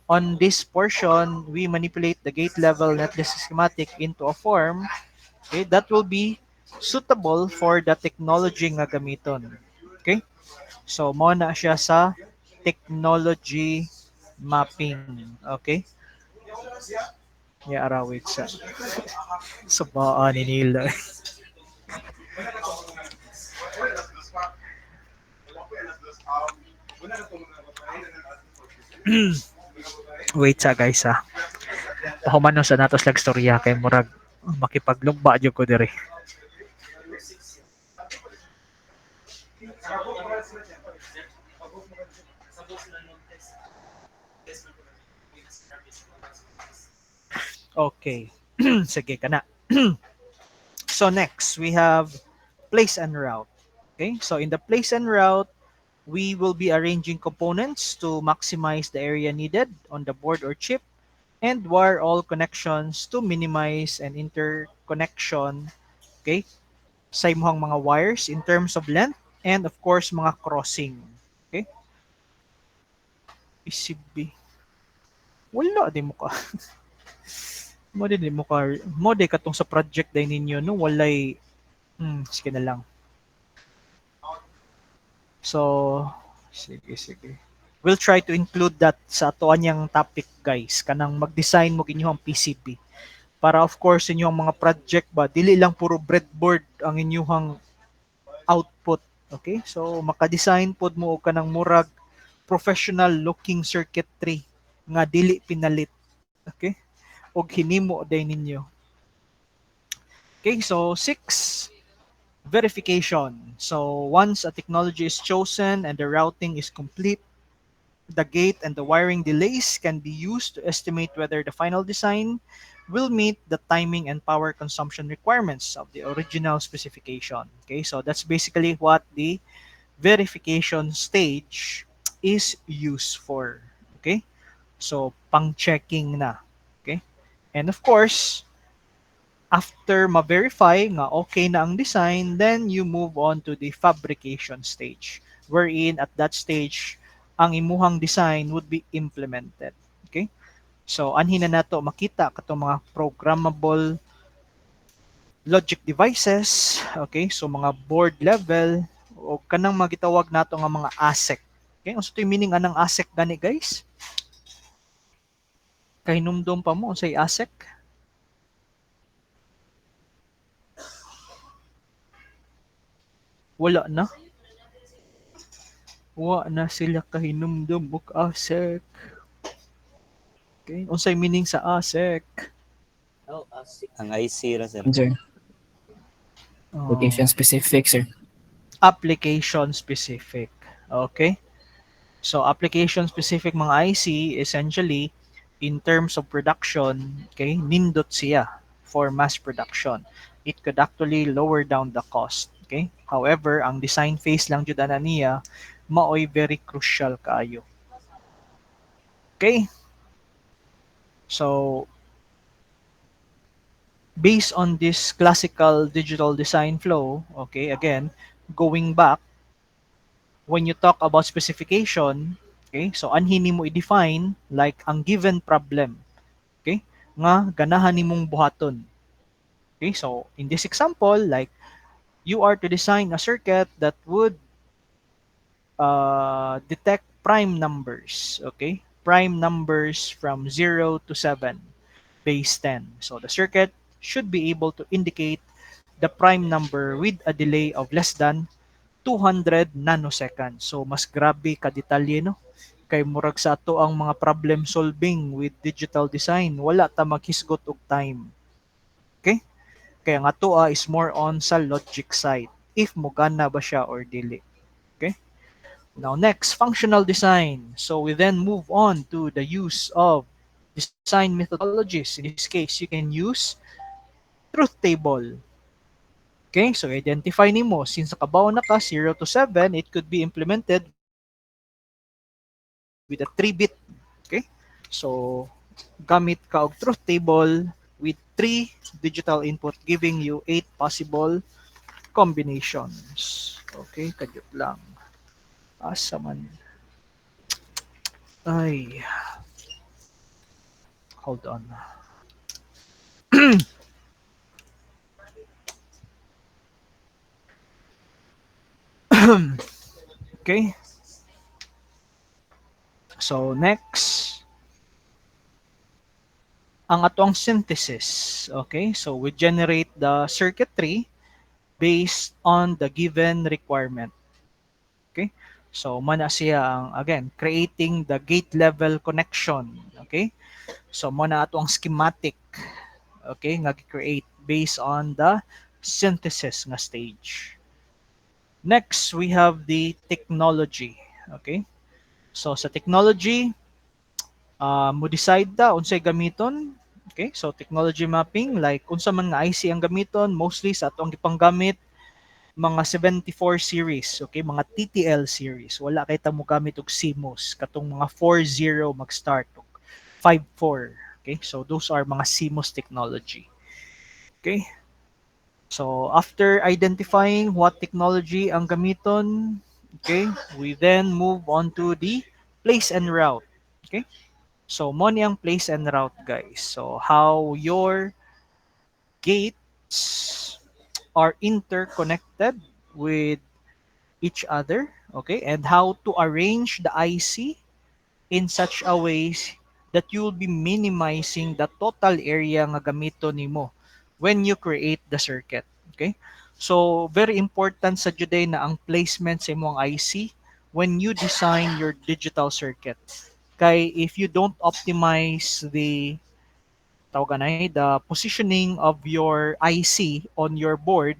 S1: On this portion, we manipulate the gate level netlist schematic into a form, okay, that will be suitable for the technology nga gamiton. Okay? So, mo na siya sa technology mapping. Okay? Arawit sa sabaan ni nila. Wait sa guys ha. Pahuman sa natos lag storya kay murag makipaglugba jud ko diri. Okay. Sige ka na. So next, we have place and route. Okay? So in the place and route, we will be arranging components to maximize the area needed on the board or chip and wire all connections to minimize an interconnection, okay, sa imong mga wires in terms of length and of course mga crossing. Okay? PCB. Wala di mo ka. mo di katong sa project day ninyo no walay sige na lang. So sige. We'll try to include that sa atoan yang topic guys kanang mag-design mo ginyong PCB para of course inyong mga project ba dili lang puro breadboard ang inyong output. Okay? So maka-design pod mo og kanang murag professional looking circuitry nga dili pinalit. Okay? Og hinimo day ninyo. Okay, so 6, verification. So once a technology is chosen and the routing is complete, the gate and the wiring delays can be used to estimate whether the final design will meet the timing and power consumption requirements of the original specification. Okay, so that's basically what the verification stage is used for. Okay, so pang-checking na. Okay, and of course, after ma-verify nga okay na ang design, then you move on to the fabrication stage, wherein at that stage, ang imuhang design would be implemented. Okay? So, anhin na nato makita katong mga programmable logic devices, okay? So, mga board level, o kanang magitawag nato nga mga ASIC. Okay? Unsa to'y meaning anang ASIC gani, guys? Kahinumdum pa mo unsay ASIC? Wala na. Wa na sila kahinumdum og ASIC. Okay, unsay meaning sa ASIC?
S3: Ang IC ra sir.
S9: Sir,
S1: Oh,
S9: location specific, sir.
S1: application specific. Okay? So application specific mga IC essentially in terms of production, okay, nindot siya for mass production. It could actually lower down the cost, okay? However, ang design phase lang jud ana niya maoy very crucial kaayo. Okay? So based on this classical digital design flow, okay, again, going back, when you talk about specification, okay, so anhi nimo i-define like ang given problem, okay, nga ganahan nimong buhaton. Okay, so in this example, like you are to design a circuit that would detect prime numbers, okay, prime numbers from 0 to 7, base 10. So the circuit should be able to indicate the prime number with a delay of less than 200 nanoseconds. So mas grabe ka detalye no. Kay murag sa ato ang mga problem solving with digital design, wala ta maghisgot og time. Okay? Kaya nga to is more on sa logic side. If mugana ba siya or dili. Okay? Now next, functional design. So we then move on to the use of design methodologies. In this case, you can use truth table. Okay, so identify nimo since nakabaw na ka 0 to 7, it could be implemented with a 3-bit. Okay? So gamit ka og truth table with 3 digital input giving you 8 possible combinations. Okay, kadyot lang. Asa man. Ay. Hold on. Okay. So next, ang atong synthesis. Okay, so we generate the circuitry based on the given requirement. Okay, so mana siya ang, again, creating the gate level connection. Okay, so mana atong schematic. Okay, nga create based on the synthesis nga stage. Next, we have the technology. Okay, so sa technology, mo decide ta unsay gamiton. Okay, so technology mapping, like unsa man nga IC ang gamiton, mostly sa atong gipanggamit mga 74 series, okay, mga TTL series. Wala kay ta mo gamit og CMOS katong mga 40 mag-start og 54. Okay, so those are mga CMOS technology. Okay, so after identifying what technology ang gamiton, okay, we then move on to the place and route. Okay, so mo ni ang place and route, guys. So how your gates are interconnected with each other, okay, and how to arrange the IC in such a ways that you will be minimizing the total area nga gamito nimo when you create the circuit. Okay, so very important sa juday na ang placement sa imong IC when you design your digital circuit. Kay if you don't optimize the the positioning of your IC on your board,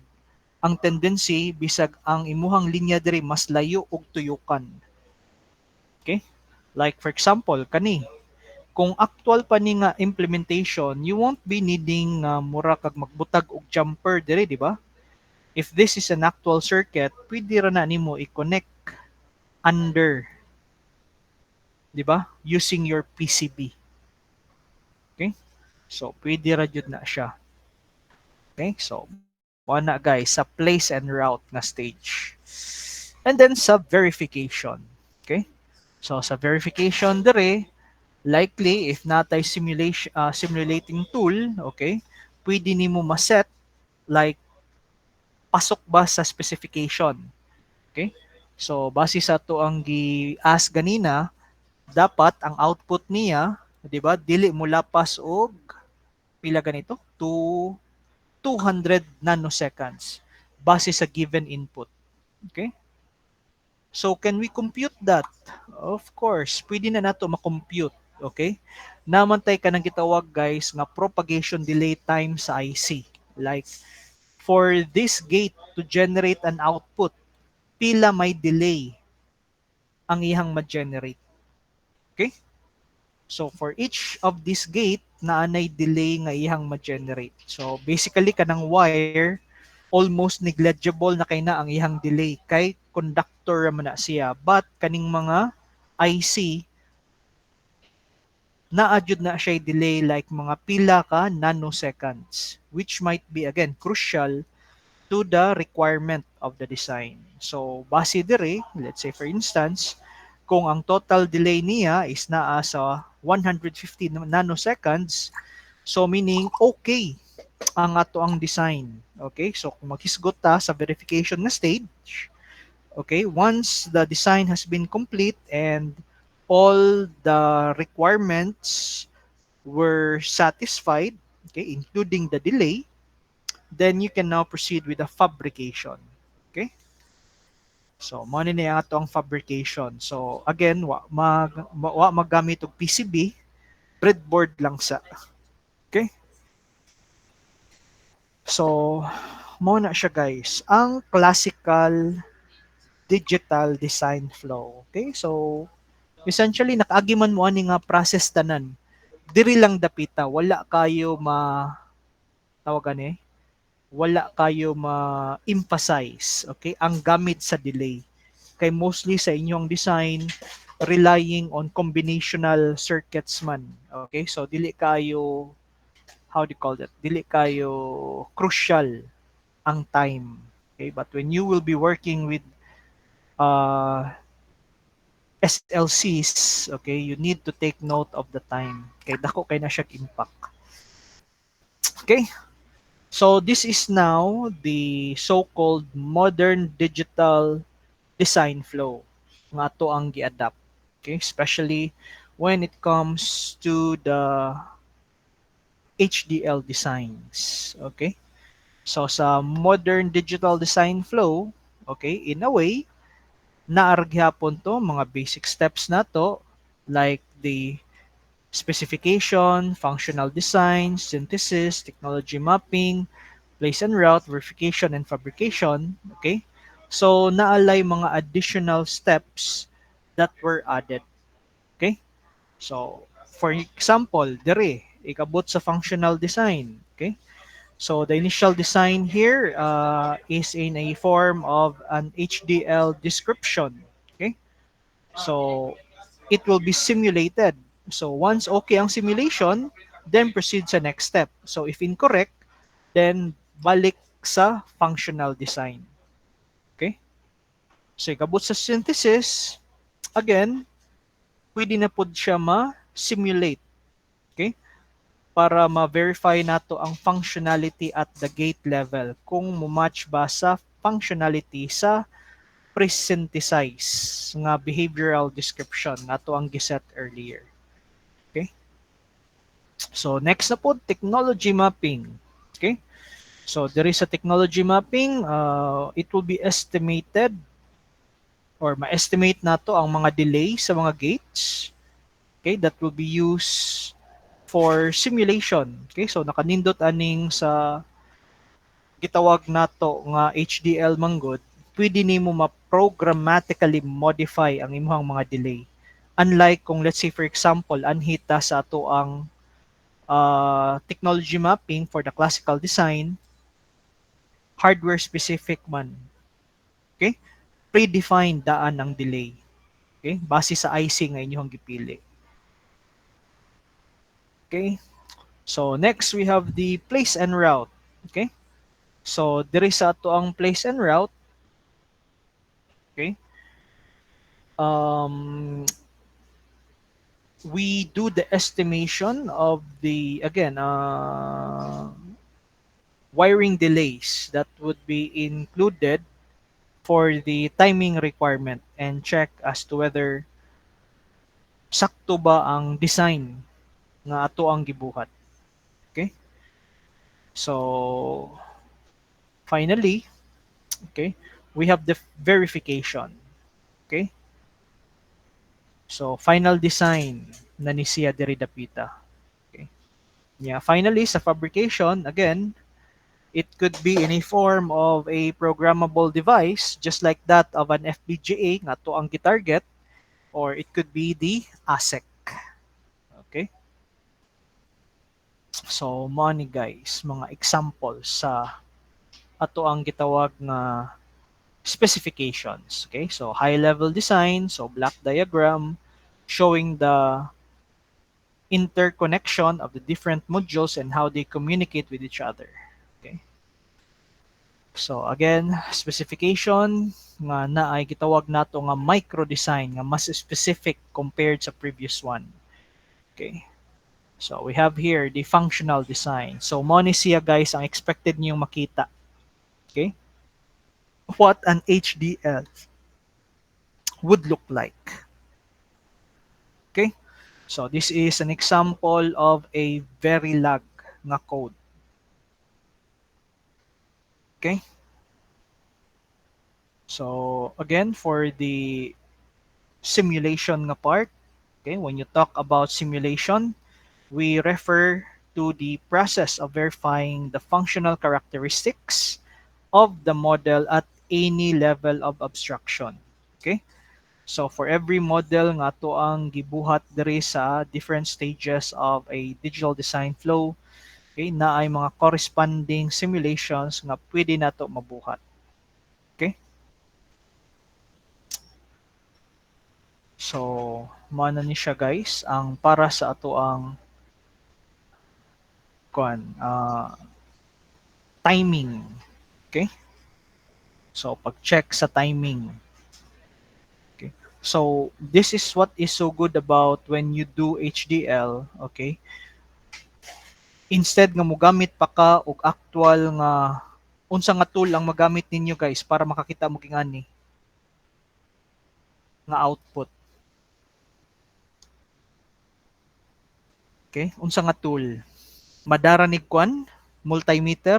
S1: ang tendency bisag ang imuhang linya diri mas layo og tuyukan. Okay? Like for example, kani kung actual pa ni nga implementation, you won't be needing mura kag magbutag og jumper diri, di ba? If this is an actual circuit, pwede ra na nimo i-connect under, di ba? Using your PCB. Okay? So, pwede ra jud na siya. Okay? So, na guys, sa place and route na stage. And then sa verification. Okay? So, sa verification dire, likely if natay simulating tool, okay, pwede nimo ma-set like pasok ba sa specification. Okay? So, base sa to ang gi-ask ganina, dapat ang output niya, di ba, dili mo lapas og pila ganito? 200 nanoseconds base sa given input. Okay? So, can we compute that? Of course, pwede na nato ma-compute. Okay? Namantay ka nang gitawag, guys, nga propagation delay time sa IC. Like, for this gate to generate an output, pila may delay ang iyang ma-generate. Okay? So for each of this gate naanay delay nga iyang ma-generate. So basically kanang wire almost negligible na kay na ang iyang delay kay conductor man na siya, but kaning mga IC na-adjud na siya delay like mga pila ka nanoseconds, which might be again crucial to the requirement of the design. So base dire, let's say for instance, kung ang total delay niya is naa sa 150 nanoseconds, so meaning okay ang ato ang design. Okay, so kung maghisgot ta sa verification na stage, okay, once the design has been complete and all the requirements were satisfied, okay, including the delay, then you can now proceed with the fabrication. Okay? So, mo ni niya ato ang fabrication. So, again, wa magamit og PCB, breadboard lang sa. Okay? So, mo na siya guys, ang classical digital design flow. Okay? So, essentially nakaagi man mo ani nga process tanan. Diri lang dapita, wala kayo tawagan wala kayo ma-emphasize, okay, ang gamit sa delay. Kay mostly sa inyong design, relying on combinational circuits man. Okay, so dili kayo, how do you call that? Dili kayo crucial ang time. Okay, but when you will be working with uh, SLCs, okay, you need to take note of the time. Kay dako kay na siya impact. Okay? So this is now the so-called modern digital design flow nga ato ang gi-adapt. Okay? Especially when it comes to the HDL designs. Okay? So sa modern digital design flow, okay, in a way, naargyapon to mga basic steps na to like the specification, functional design, synthesis, technology mapping, place and route, verification, and fabrication. Okay? So, naalay mga additional steps that were added. Okay? So, for example, dire, ikabot sa functional design. Okay? So, the initial design here is in a form of an HDL description. Okay? So, it will be simulated. So, once okay ang simulation, then proceed sa next step. So, if incorrect, then balik sa functional design. Okay? So, ikabot sa synthesis, again, pwede na po siya ma-simulate. Okay? Para ma-verify nato ang functionality at the gate level kung match ba sa functionality sa pre-synthesize nga behavioral description nato ang giset earlier. Okay? So next na po, technology mapping. Okay? So there is a technology mapping, it will be estimated or ma-estimate nato ang mga delay sa mga gates, okay, that will be used for simulation. Okay, so nakanindot aning sa gitawag nato nga HDL manggod, pwede nimo ma-programmatically modify ang imong mga delay. Unlike kung let's say for example, anhita sa ato ang technology mapping for the classical design, hardware specific man. Okay? Predefined daan ang delay. Okay? Base sa IC nga inyong gipili. Okay? So next we have the place and route. Okay? So there is ato ang place and route. Okay? We do the estimation of the again wiring delays that would be included for the timing requirement and check as to whether sakto ba ang design nga ato ang gibuhat. Okay? So finally, okay, we have the verification. Okay? So final design na ni siya diri dapita. Okay? Yeah, finally sa fabrication, again, It could be in a form of a programmable device, just like that of an FPGA nga to ang gitarget, or it could be the ASIC. Okay? So, mo ni guys, mga example sa ato ang gitawag nga specifications. Okay? So, high-level design, so block diagram, showing the interconnection of the different modules and how they communicate with each other. Okay? So again, specification nga naay gitawag nato nga micro design nga mas specific compared sa previous one. Okay? So we have here the functional design. So mo ni siya guys ang expected niyong makita. Okay? What an HDL would look like. Okay? So this is an example of a Verilog nga code. Okay? So again, for the simulation nga part, okay, when you talk about simulation, we refer to the process of verifying the functional characteristics of the model at any level of abstraction. Okay? So for every model nga to ang gibuhat diri sa different stages of a digital design flow, okay, na ay mga corresponding simulations nga pwede nato mabuhat. Okay? So, mana ni siya guys ang para sa ato ang timing. Okay? So, pag-check sa timing. Okay? So, this is what is so good about when you do HDL, okay? Instead nga mogamit pa ka og actual nga unsa nga tool ang magamit ninyo guys para makakita mo kingani nga output. Okay? Unsa nga tool? Madaranig kwan, multimeter,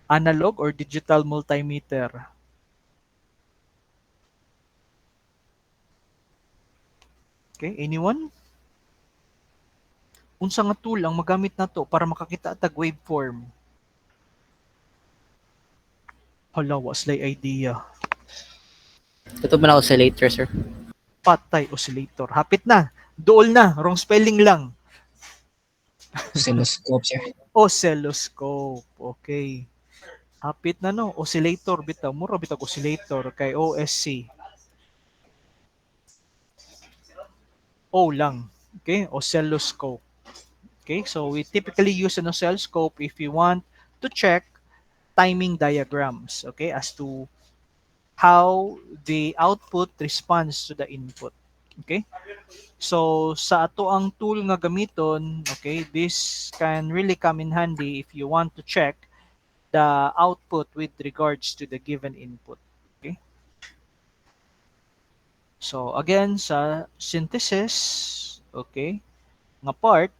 S1: analog or digital multimeter. Okay, anyone? Unsa nga tool ang magamit nato para makakita tag waveform? Hala, waslay idea.
S3: Ito ba na oscillator, sir?
S1: Patay oscillator. Hapit na. Duol na. Wrong spelling lang.
S9: Oscilloscope, sir.
S1: Oscilloscope. Okay. Hapit na no. Oscillator bitaw. Mura bitaw oscillator kay OSC. O lang. Okay. Oscilloscope. Okay. So we typically use an oscilloscope if you want to check timing diagrams. Okay. As to how the output responds to the input. Okay? So, sa ato ang tool nga gamiton, okay, this can really come in handy if you want to check the output with regards to the given input. Okay? So, again, sa synthesis, okay, nga part,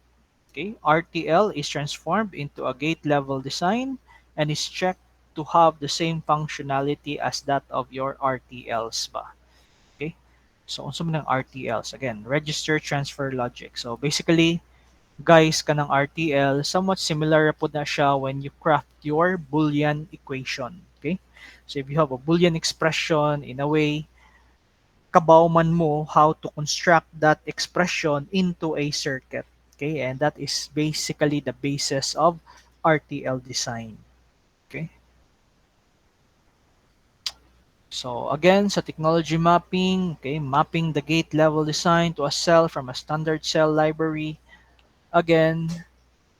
S1: okay, RTL is transformed into a gate level design and is checked to have the same functionality as that of your RTLs ba. Okay? So, unsa man ang RTLs? Again, register transfer logic. So, basically, guys, kanang RTL, somewhat similar po na siya when you craft your Boolean equation. Okay? So, if you have a Boolean expression, in a way, kabaw man mo how to construct that expression into a circuit. Okay? And that is basically the basis of RTL design. Okay? So again, sa technology mapping, okay, mapping the gate level design to a cell from a standard cell library. Again,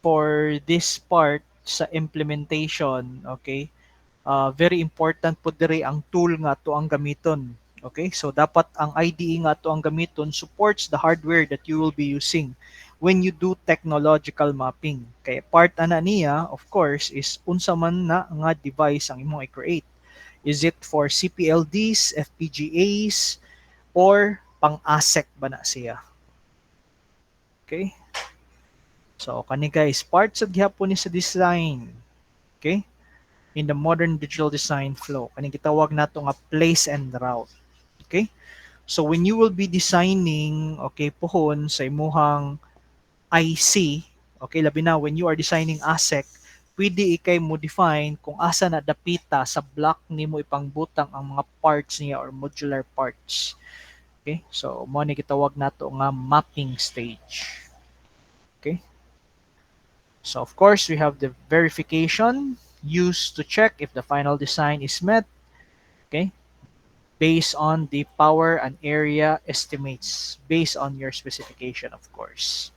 S1: for this part sa implementation, okay, very important po diri ang tool nga to ang gamiton. Okay, so dapat ang IDE nga to ang gamiton supports the hardware that you will be using when you do technological mapping. Kaya part ana niya, of course, is unsa man na nga device ang imong i-create. Is it for CPLDs, FPGAs, or pang-ASIC ba na siya? Okay? So, kani guys, parts of gihapon ni sa design. Okay? In the modern digital design flow. Kani gitawag nato nga place and route. Okay? So, when you will be designing, okay, pohon sa imuhang IC, Okay, labi na when you are designing ASEC, pwede ikay mo define kung asa na dapita sa block nimo ipangbutang ang mga parts niya or modular parts. Okay, so mo ni gitawag nato nga mapping stage. Okay, so of course we have the verification used to check if the final design is met. Okay, based on the power and area estimates based on your specification, of course.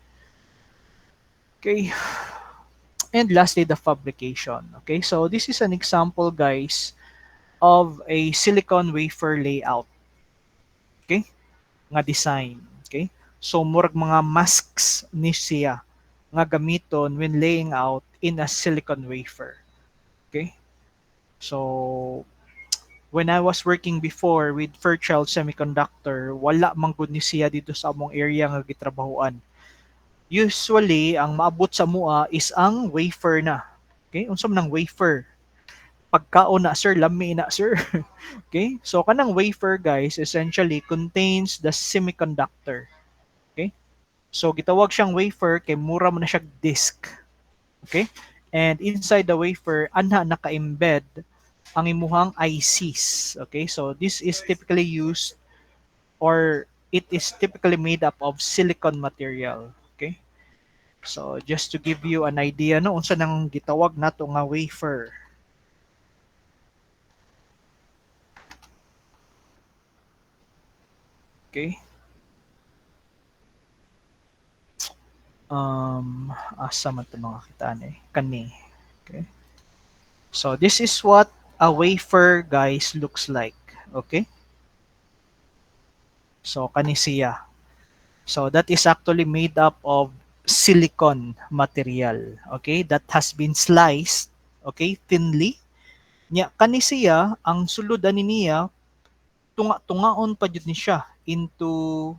S1: Okay, and lastly, the fabrication. Okay, so this is an example, guys, of a silicon wafer layout. Okay, nga design. Okay, so murag mga masks ni siya nga gamiton when laying out in a silicon wafer. Okay, so when I was working before with Fairchild Semiconductor, wala man gud ni siya dito sa among area nga gitrabahuan. Usually, ang maabot sa mua is ang wafer na. Okay? Unsa man ang wafer? Pagkaon na, sir, lami na, sir. Okay? So, kanang wafer, guys, essentially contains the semiconductor. Okay? So, gitawag siyang wafer kay mura mo na siya disk. Okay? And inside the wafer, anha naka-embed ang imuhang ICs. Okay? So, this is typically used or it is typically made up of silicon material. Okay? So, just to give you an idea, no, unsa nang gitawag nato nga wafer. Okay? Asa man ito mga kitaan eh? Kani. Okay? So, this is what a wafer, guys, looks like. Okay? So, kani siya. So, that is actually made up of silicon material, okay, that has been sliced, okay, thinly. Nya kani siya ang sulod ani niya tunga-tungaon pa jud ni siya into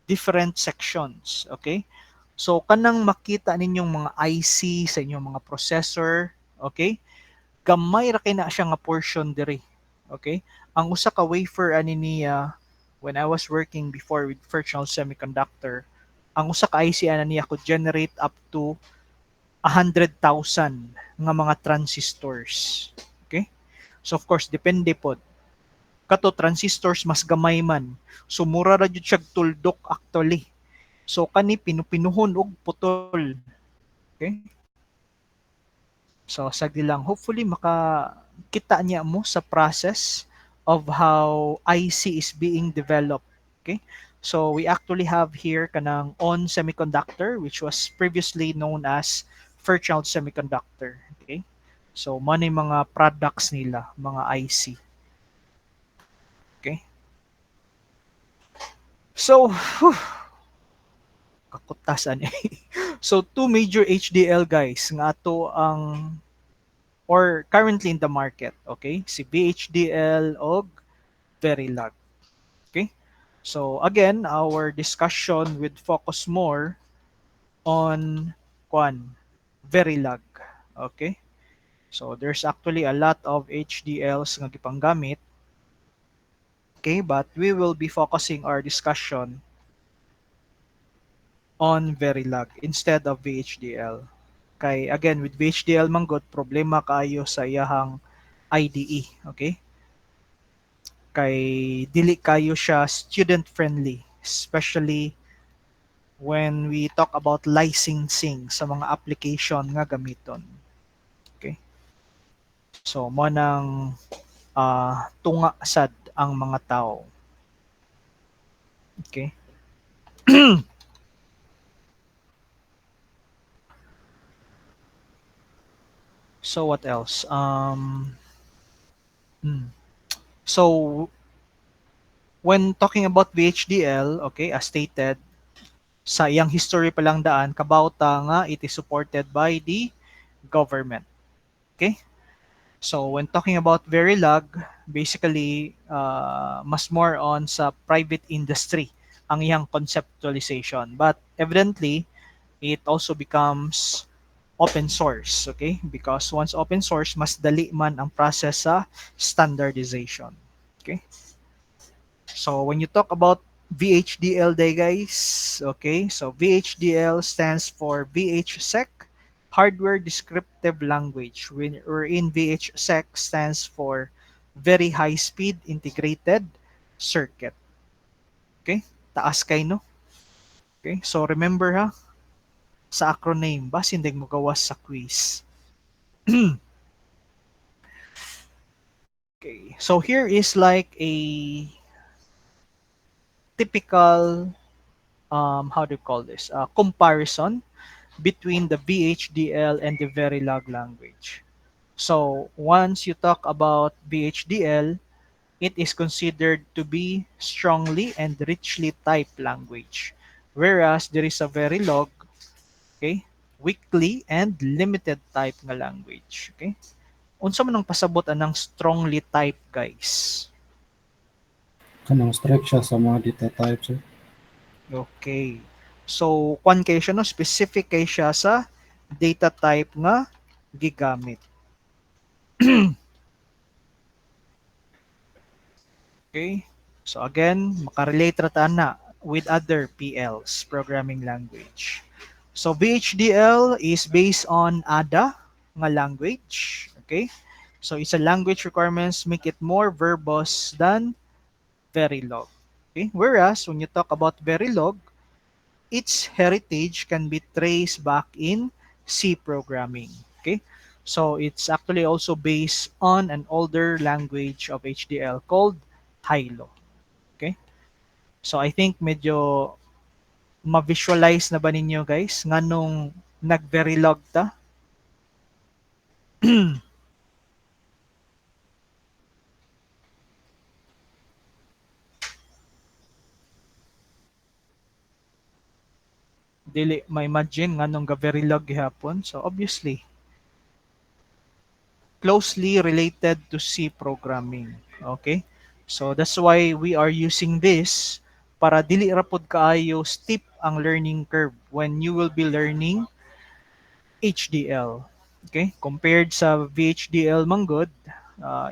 S1: different sections, okay? So kanang makita ninyong mga IC sa inyong mga processor, okay? Gamay ra kay na siya nga portion diri, okay? Ang usa ka wafer ani niya when I was working before with Fairchild Semiconductor, ang usa ka IC ana niya could generate up to 100,000 nga mga transistors. Okay? So of course depende pod. Kato transistors mas gamay man. So mura ra jud siya tuldok actually. So kani pinupinuhon og putol. Okay? So sagdi lang, hopefully makakita niya mo sa process of how IC is being developed. Okay? So we actually have here kanang ON Semiconductor, which was previously known as Fairchild Semiconductor. Okay? So money mga products nila, mga IC. Okay? So, kakutasan eh. So two major HDL, guys, nga ato ang or currently in the market, okay? Si VHDL og Verilog. Okay? So again, our discussion would focus more on Verilog. Okay? So there's actually a lot of HDLs nga gipanggamit. Okay, but we will be focusing our discussion on Verilog instead of VHDL. Kay again with VHDL manggod problema kaayo sa iyahang IDE, okay? Kay dili kayo siya student friendly, especially when we talk about licensing sa mga application nga gamiton. Okay? So mo nang tunga sad ang mga tao. Okay? So what else? So when talking about VHDL, okay, as stated, sa iyang history pa lang daan, kabauta nga it is supported by the government. Okay? So when talking about Verilog, basically mas more on sa private industry ang iyang conceptualization. But evidently, it also becomes open source, okay? Because once open source, mas dali man ang process sa standardization. Okay? So when you talk about VHDL day, guys. Okay, so VHDL stands for VHSEC, Hardware Descriptive Language. Wherein VHSEC stands for Very High Speed Integrated Circuit. Okay, taas kay no? Okay, so remember ha, sa acronym, basin din mo gawas sa quiz. Okay, so here is like a typical, how do you call this, comparison between the VHDL and the Verilog language. So once you talk about VHDL, it is considered to be strongly and richly typed language. Whereas there is a Verilog, okay, weakly and limited type nga language. Okay? Unsa man ang pasabot anang strongly typed, guys?
S6: Kanang strike siya sa mga data types, sir.
S1: Okay. So, kwan kay siya, no? Specific kay siya sa data type nga gigamit. Okay. So, again, makarelate rata na with other PLs, programming language. So, VHDL is based on ADA nga language. Okay. So, it's a language requirements make it more verbose than Verilog. Okay. Whereas, when you talk about Verilog, its heritage can be traced back in C programming. Okay, so it's actually also based on an older language of HDL called Hilo. Okay, so I think medyo ma-visualize na ba ninyo, guys, nganong nag-verilog ta? Dili ma-imagine nganong ga-verilog gihapon. So obviously, closely related to C programming. Okay? So that's why we are using this para dili ra pod kaayo steep ang learning curve when you will be learning HDL. Okay? Compared sa VHDL manggod,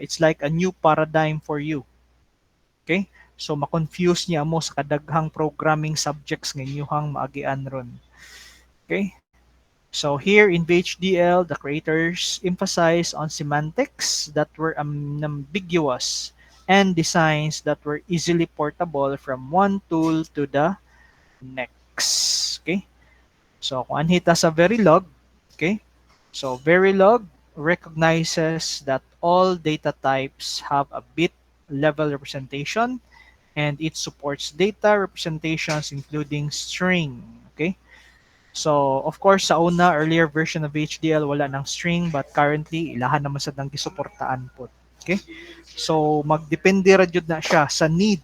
S1: it's like a new paradigm for you. Okay? So ma-confuse niya mo sa kadaghang programming subjects nga inyong maagian ron. Okay? So here in VHDL, the creators emphasize on semantics that were ambiguous and designs that were easily portable from one tool to the next. Okay? So kung anhita sa Verilog, okay? So Verilog recognizes that all data types have a bit level representation and it supports data representations including string. Okay? So, of course, sa earlier version of HDL, wala ng string, but currently, ilahan naman sa nang gisuportaan po. Okay? So, magdepende ra jud na siya sa need,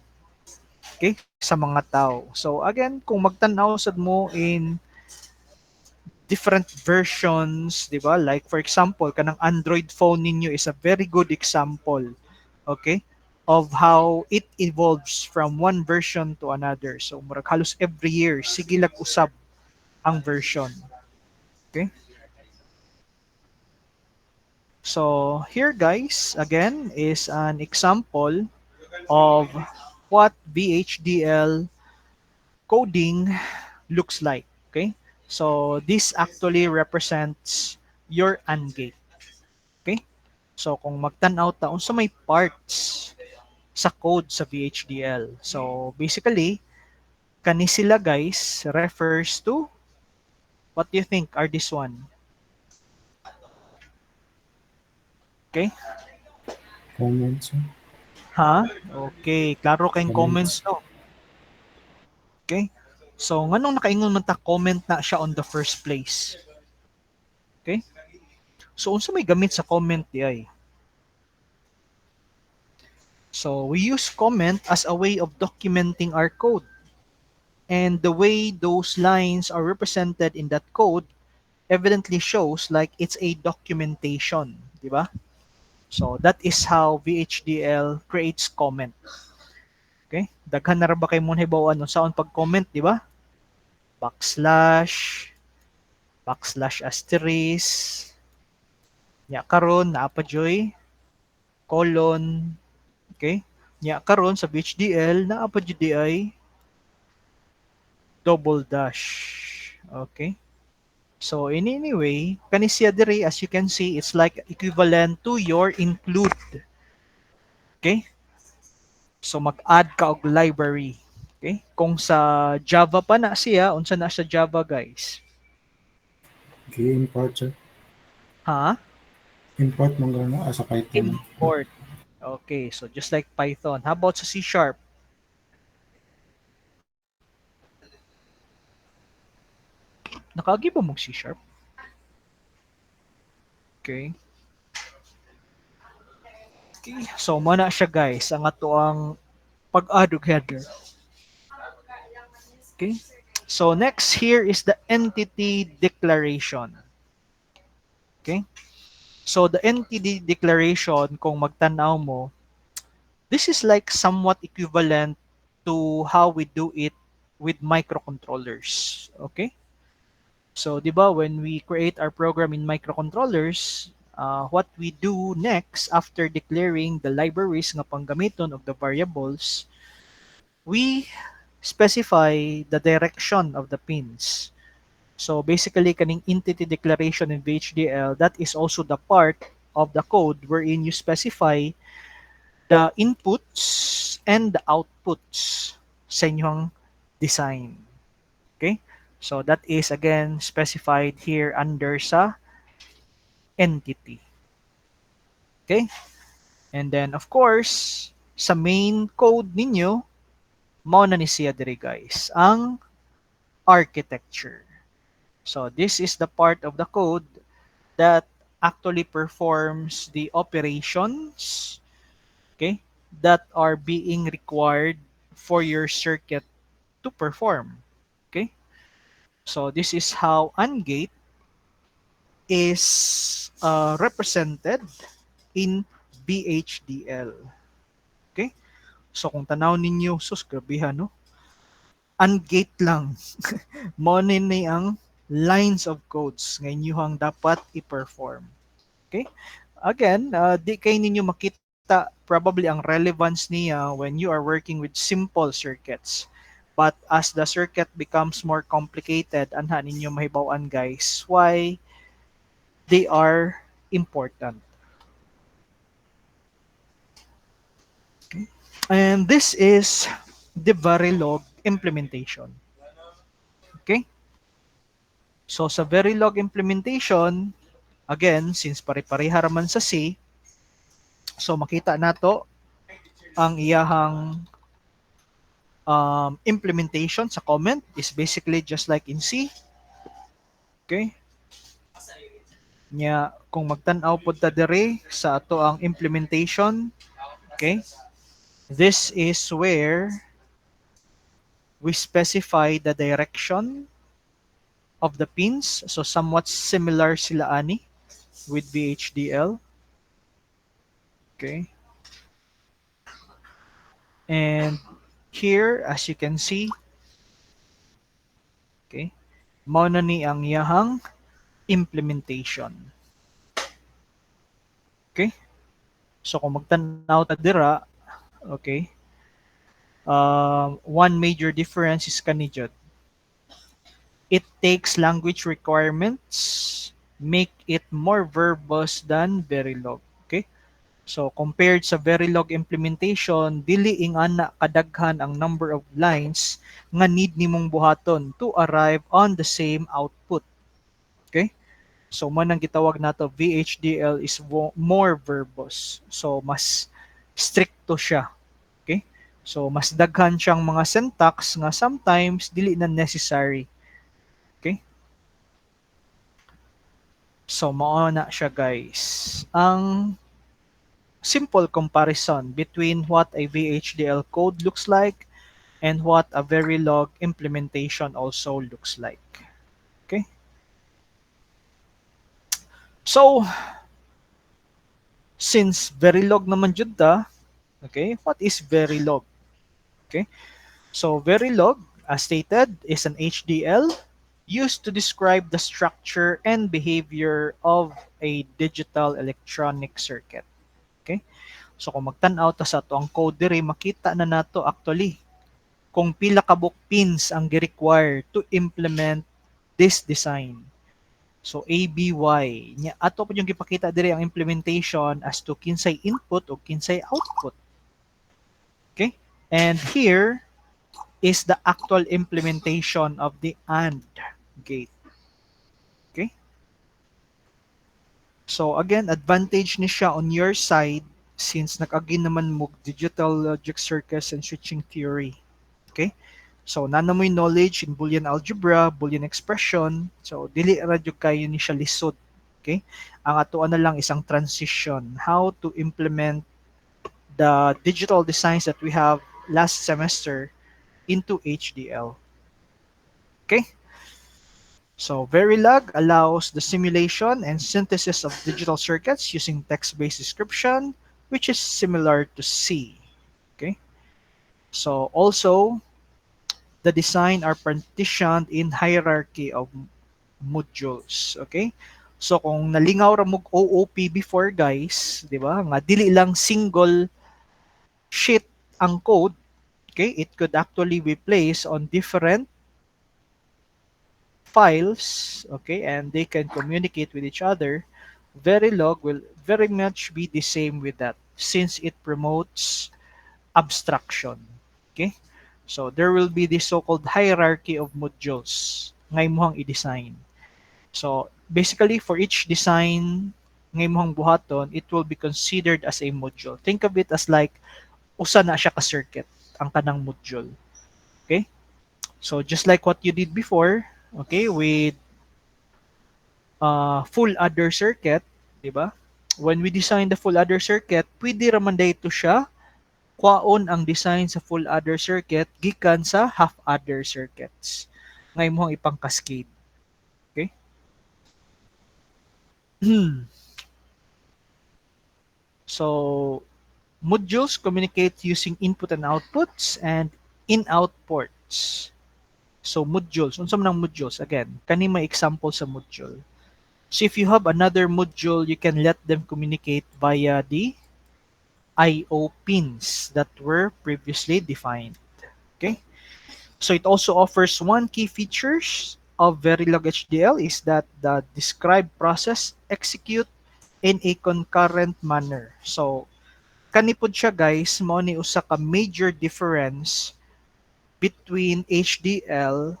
S1: okay, sa mga tao. So, again, kung magtanaw sad mo in different versions, di ba? Like, for example, kanang Android phone ninyo is a very good example, okay, of how it evolves from one version to another. So, murag halos every year, sige lag usab ang version. Okay? So here, guys, again is an example of what VHDL coding looks like. Okay? So this actually represents your AND gate. Okay? So kung magtan-out ta unsa may parts sa code sa VHDL. So basically, kani sila, guys, refers to, what do you think are this one? Okay?
S6: Comments, sir.
S1: Ha? Okay, klaro kayong comments
S6: Comments.
S1: no. Okay? So nganong nakaingon man ta comment na siya on the first place? Okay? So unsa may gamit sa comment di ay? So we use comment as a way of documenting our code. And the way those lines are represented in that code evidently shows like it's a documentation, di ba? So that is how VHDL creates comment. Okay? Daghan na ra ba kay mo hibaw-an saon pag-comment, di ba? Backslash, asterisk, nya karon naa pa joy colon, okay? Nya karon sa VHDL naa pa jud di ay double dash. Okay. So in any way, kani siya diri, as you can see, it's like equivalent to your include. Okay? So mag-add ka og library. Okay? Kung sa Java pa na siya, unsa na sa Java, guys?
S6: Okay, import, sir.
S1: Ha?
S6: Import mong gano'n sa Python.
S1: Import. Okay, so just like Python. How about sa C Sharp? Nakagi ba mong C Sharp? Okay. Okay. So, mana siya, guys. Ang ato ang pag-add og header. Okay. So, next here is the entity declaration. Okay. So, the entity declaration, kung magtanaw mo, this is like somewhat equivalent to how we do it with microcontrollers. Okay. So, di ba, when we create our program in microcontrollers, what we do next after declaring the libraries nga panggamiton of the variables, we specify the direction of the pins. So, basically, kaning entity declaration in VHDL, that is also the part of the code wherein you specify the inputs and the outputs sa inyong design. Okay? So that is again specified here under sa entity. Okay? And then of course, sa main code ninyo, mao na ni siya diri, guys, ang architecture. So this is the part of the code that actually performs the operations, okay, that are being required for your circuit to perform. Okay? So this is how AND gate is represented in VHDL. Okay? So kung tanaw ninyo, sus, grabihan, no? AND gate lang. Mo ni ang lines of codes nga inyong dapat i-perform. Okay? Again, di kay ninyo makita probably ang relevance niya when you are working with simple circuits. But as the circuit becomes more complicated, anha ninyo mahibaw-an, guys, why they are important. Okay. And this is the Verilog implementation. Okay? So sa Verilog implementation, again, since pare-pareha raman sa C, so makita nato ang iyahang implementation sa comment is basically just like in C. Okay? Nya, kung magtan-aw pod ta dire sa ato ang implementation, okay? This is where we specify the direction of the pins. So somewhat similar sila ani with VHDL. Okay? And here, as you can see, okay, mao na ni ang iyahang implementation. Okay? So kung magtanaw ta dira, okay, one major difference is kanijod. It takes language requirements, make it more verbose than Verilog. Okay? So compared sa Verilog implementation, dili ing ana kadaghan ang number of lines nga need nimong buhaton to arrive on the same output. Okay? So man ang gitawag nato VHDL is more verbose. So mas stricto siya. Okay? So mas daghan siyang mga syntax nga sometimes dili na necessary. Okay? So mao na siya, guys. Ang simple comparison between what a VHDL code looks like and what a Verilog implementation also looks like. Okay? So, since Verilog naman jud ta, okay, what is Verilog? Okay? So, Verilog, as stated, is an HDL used to describe the structure and behavior of a digital electronic circuit. Okay? So kung magtan-aw ta sa to ang code diri, makita na nato actually kung pila ka book pins ang gi-require to implement this design. So ABY nya ato po yung gipakita diri ang implementation as to kinsay input o kinsay output. Okay? And here is the actual implementation of the AND gate. Okay? So again, advantage ni siya on your side since nag-agi naman mo digital logic circuits and switching theory. Okay? So nana mo yung knowledge in Boolean algebra, Boolean expression. So dili ra jud kayo ni siya lisod. Okay? Ang atoan na lang isang transition how to implement the digital designs that we have last semester into HDL. Okay? So Verilog allows the simulation and synthesis of digital circuits using text-based description, which is similar to C. Okay? So also, the design are partitioned in hierarchy of modules. Okay? So kung nalingaw ra mo OOP before guys, di ba? Nga dili lang single sheet ang code, okay? It could actually be placed on different files, okay? And they can communicate with each other. Verilog will very much be the same with that since it promotes abstraction. Okay? So there will be this so-called hierarchy of modules ngay mohang i-design. So basically for each design ngay mohang buhaton, it will be considered as a module. Think of it as like usa na siya ka circuit ang kanang module. Okay? So just like what you did before, okay, with full adder circuit, di ba? When we design the full adder circuit, pwede raman dayto siya kwaon ang design sa full adder circuit gikan sa half adder circuits. Ngay mo ipang cascade. Okay? So, modules communicate using input and outputs and in-out ports. So, modules. Unsa man ang modules? Again, kani may example sa module. So, if you have another module, you can let them communicate via the I/O pins that were previously defined. Okay? So it also offers one key features of Verilog HDL is that the described process execute in a concurrent manner. So kani pod siya guys, mao ni usa ka major difference between HDL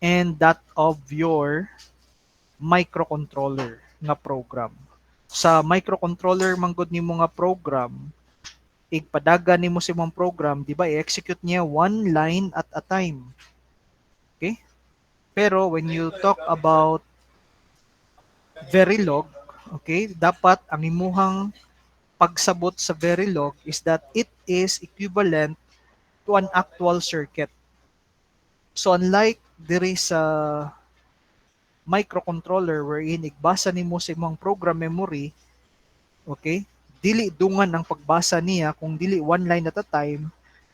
S1: and that of your microcontroller nga program. Sa microcontroller manggod nimo nga program, igpadaga nimo sa imong program, di ba, i-execute niya one line at a time. Okay? Pero when you talk about Verilog, okay, dapat ang imuhang pagsabot sa Verilog is that it is equivalent to an actual circuit. So unlike diri sa microcontroller wherein igbasa nimo sa imong program memory, okay, dili dungan ang pagbasa niya kung dili one line at a time,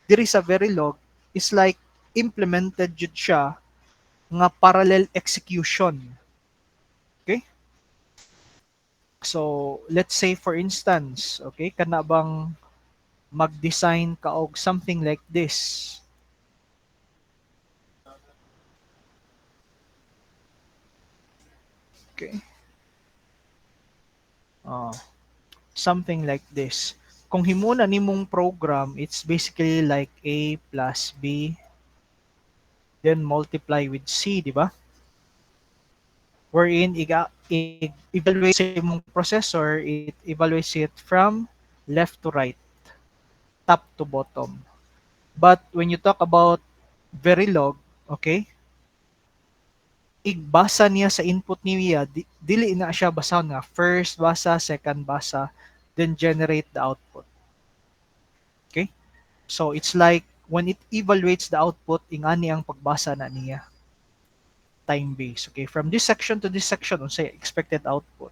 S1: diri sa Verilog is like implemented jud siya nga parallel execution. Okay? So, let's say for instance, okay, kana bang mag-design ka og something like this. Okay. Something like this. Kung himuna nimong program, it's basically like A plus B then multiply with C, di ba? Wherein evaluate sa imong processor, it evaluates it from left to right, top to bottom. But when you talk about Verilog, okay, igbasa niya sa input niya, dili na siya basahon nga first basa, second basa, then generate the output. Okay? So it's like when it evaluates the output, ingani ang pagbasa na niya. Time base. Okay? From this section to this section, unsay expected output.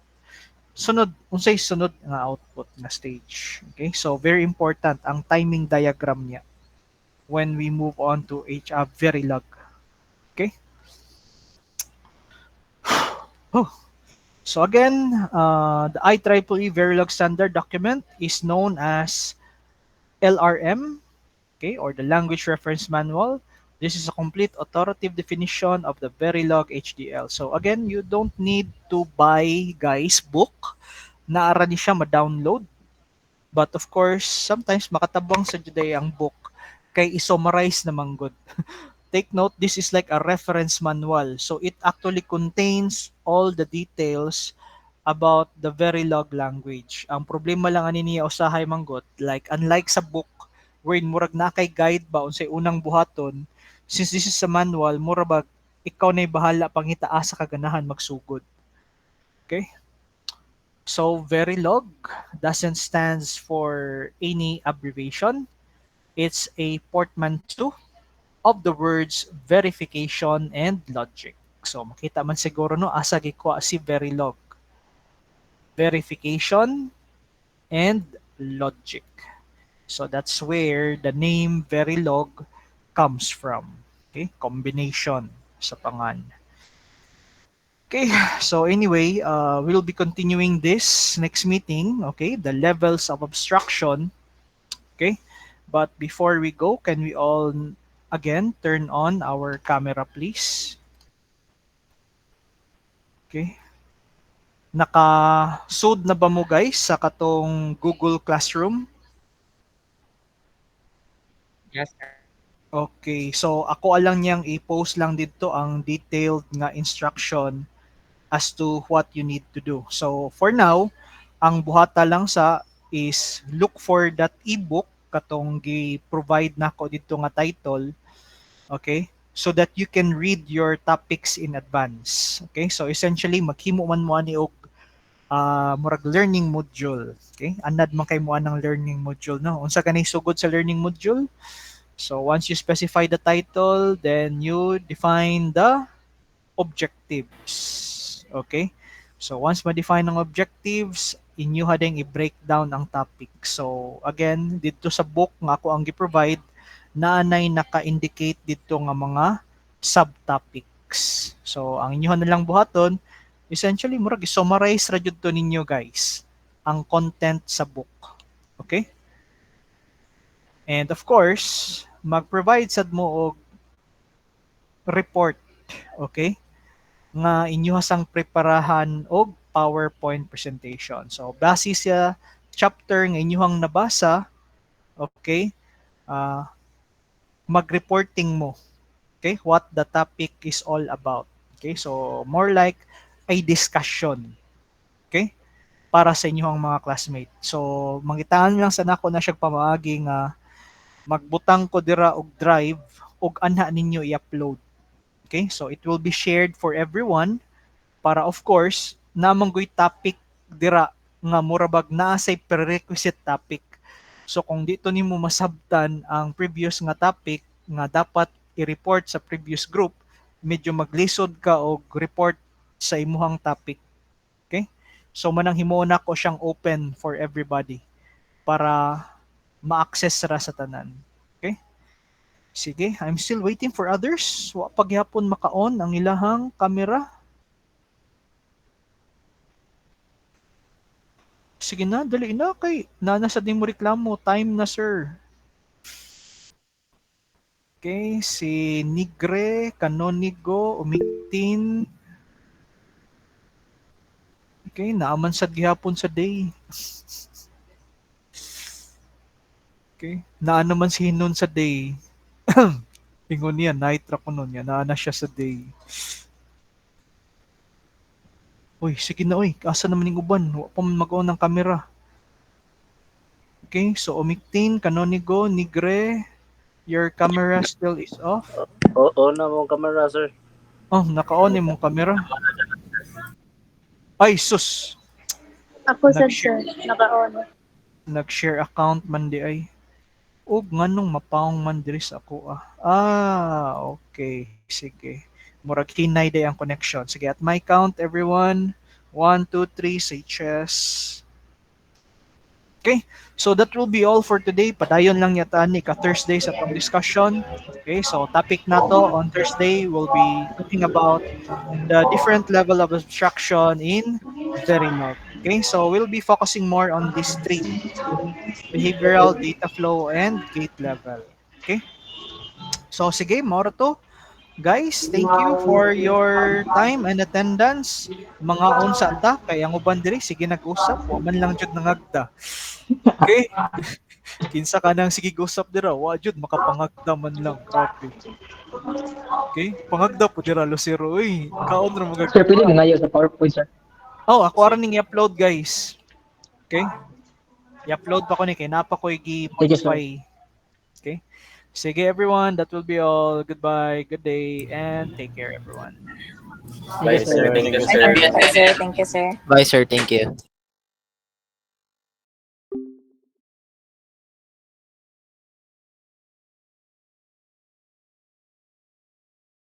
S1: Unsay sunod nga output na stage. Okay? So very important ang timing diagram niya when we move on to Verilog. Okay? Oh. So again, the IEEE Verilog standard document is known as LRM. okay, or the Language Reference Manual. This is a complete authoritative definition of the Verilog HDL. So again, you don't need to buy guys book na ara ni siya ma-download. But of course, sometimes makatabang sa juday ang book kay i-summarize naman good. Take note, this is like a reference manual. So it actually contains all the details about the Verilog language. Ang problema lang ani niya usahay manggot, like unlike sa book wherein murag na kay guide ba unsay unang buhaton, since this is a manual, mura ba ikaw na'y bahala pangitaas sa kaganahan magsugod. Okay? So Verilog doesn't stands for any abbreviation. It's a portmanteau of the words verification and logic. So makita man siguro no asa gikuha si Verilog. Verification and logic. So that's where the name Verilog comes from. Okay, combination sa pangan. Okay, so anyway, we'll be continuing this next meeting. Okay, the levels of abstraction. Okay, but before we go, can we all again turn on our camera, please? Okay. Naka-sud na ba mo guys sa katong Google Classroom?
S2: Yes, sir.
S1: Okay, so ako alang niyang i-post lang dito ang detailed nga instruction as to what you need to do. So for now, ang buhata lang sa is look for that ebook katong gi-provide nako dito nga title, okay? So that you can read your topics in advance. Okay? So essentially maghimo man mo ani og murag learning module. Okay? Anad man kay mo anang learning module, no? Unsa kanay sugod sa learning module? So once you specify the title, then you define the objectives. Okay? So once ma-define ang objectives, inyo hadeng i-break down ang topic. So again, dito sa book nga ako ang gi-provide, naanay naka-indicate dito nga mga subtopics. So ang inyo na lang buhaton, essentially murag i-summarize ra jud to ninyo guys ang content sa book. Okay? And of course, mag-provide sad mo og report, okay? Nga inyo hasang preparahan og PowerPoint presentation. So base sa chapter nga inyohang nabasa, okay? Mag-reporting mo, okay? What the topic is all about. Okay? So more like a discussion, okay? Para sa inyong mga classmate. So mangitaan lang sa nako na siya pamaagi nga magbutang ko dira og drive og anha ninyo i-upload. Okay? So it will be shared for everyone para of course namanggoy topic dira nga murabag naa say prerequisite topic. So kung dito nimo masabtan ang previous nga topic nga dapat i-report sa previous group, medyo maglisod ka og report sa imuhang topic. Okay? So manang himuna ko siyang open for everybody para ma-access ra sa tanan. Okay? Sige, I'm still waiting for others. Wa pagyapon maka-on ang ilahang camera. Sige na, dali na kay nana sa din mo reklamo. Time na, sir. Okay, si Nigre, Canonigo, Umiktin. Okay, naaman sa gihapon sa day. Okay, naano man si Hinon sa day. Ingon niya, night ra ko nun yan. Naana siya sa day. Uy, sige na uy. Asa naman yung uban? Wa pa man mag-on ng camera. Okay, so Umiktin, Canonigo, Nigre, your camera still is off.
S3: Oo na mong camera, sir.
S1: Oh, naka-on yung camera. Ay, sus!
S10: Ako sad,
S1: Nag-share.
S10: sir. Naka-on.
S1: Nag-share account man di ay. Og nganong mapaong man diri sa ako ah. Ah, okay. Sige. Murag hinay day ang connection. Sige, at my count everyone. 1, 2, 3, say chess. Okay, so that will be all for today. Padayon lang yata ni ka Thursday sa pang discussion. Okay, so topic nato on Thursday will be talking about the different level of abstraction in Verilog. Okay, so we'll be focusing more on these three: behavioral, data flow, and gate level. Okay? So sige, moro to. Guys, thank you for your time and attendance. Mga unsa ta kay ang uban diri sige nag-usap, wa man lang jud nangagda. Okay? Kinsa ka nang sige usap dira, wa jud makapangagda man lang, grabe. Okay? Pangagda po dira Lucero, uy. Kaon ra mga.
S10: Sir, pili ngayon sa PowerPoint, sir.
S1: Oh, ako ara ning i-upload, guys. Okay? I-upload pa ko ni kay napa ko
S10: Thank you, sir.
S1: i-modify. Okay? Sige everyone, that will be all. Goodbye, good day, and take care everyone.
S3: Bye, sir. Thank you,
S8: Thank you, sir. Thank you, sir.
S4: Bye, sir. Thank you.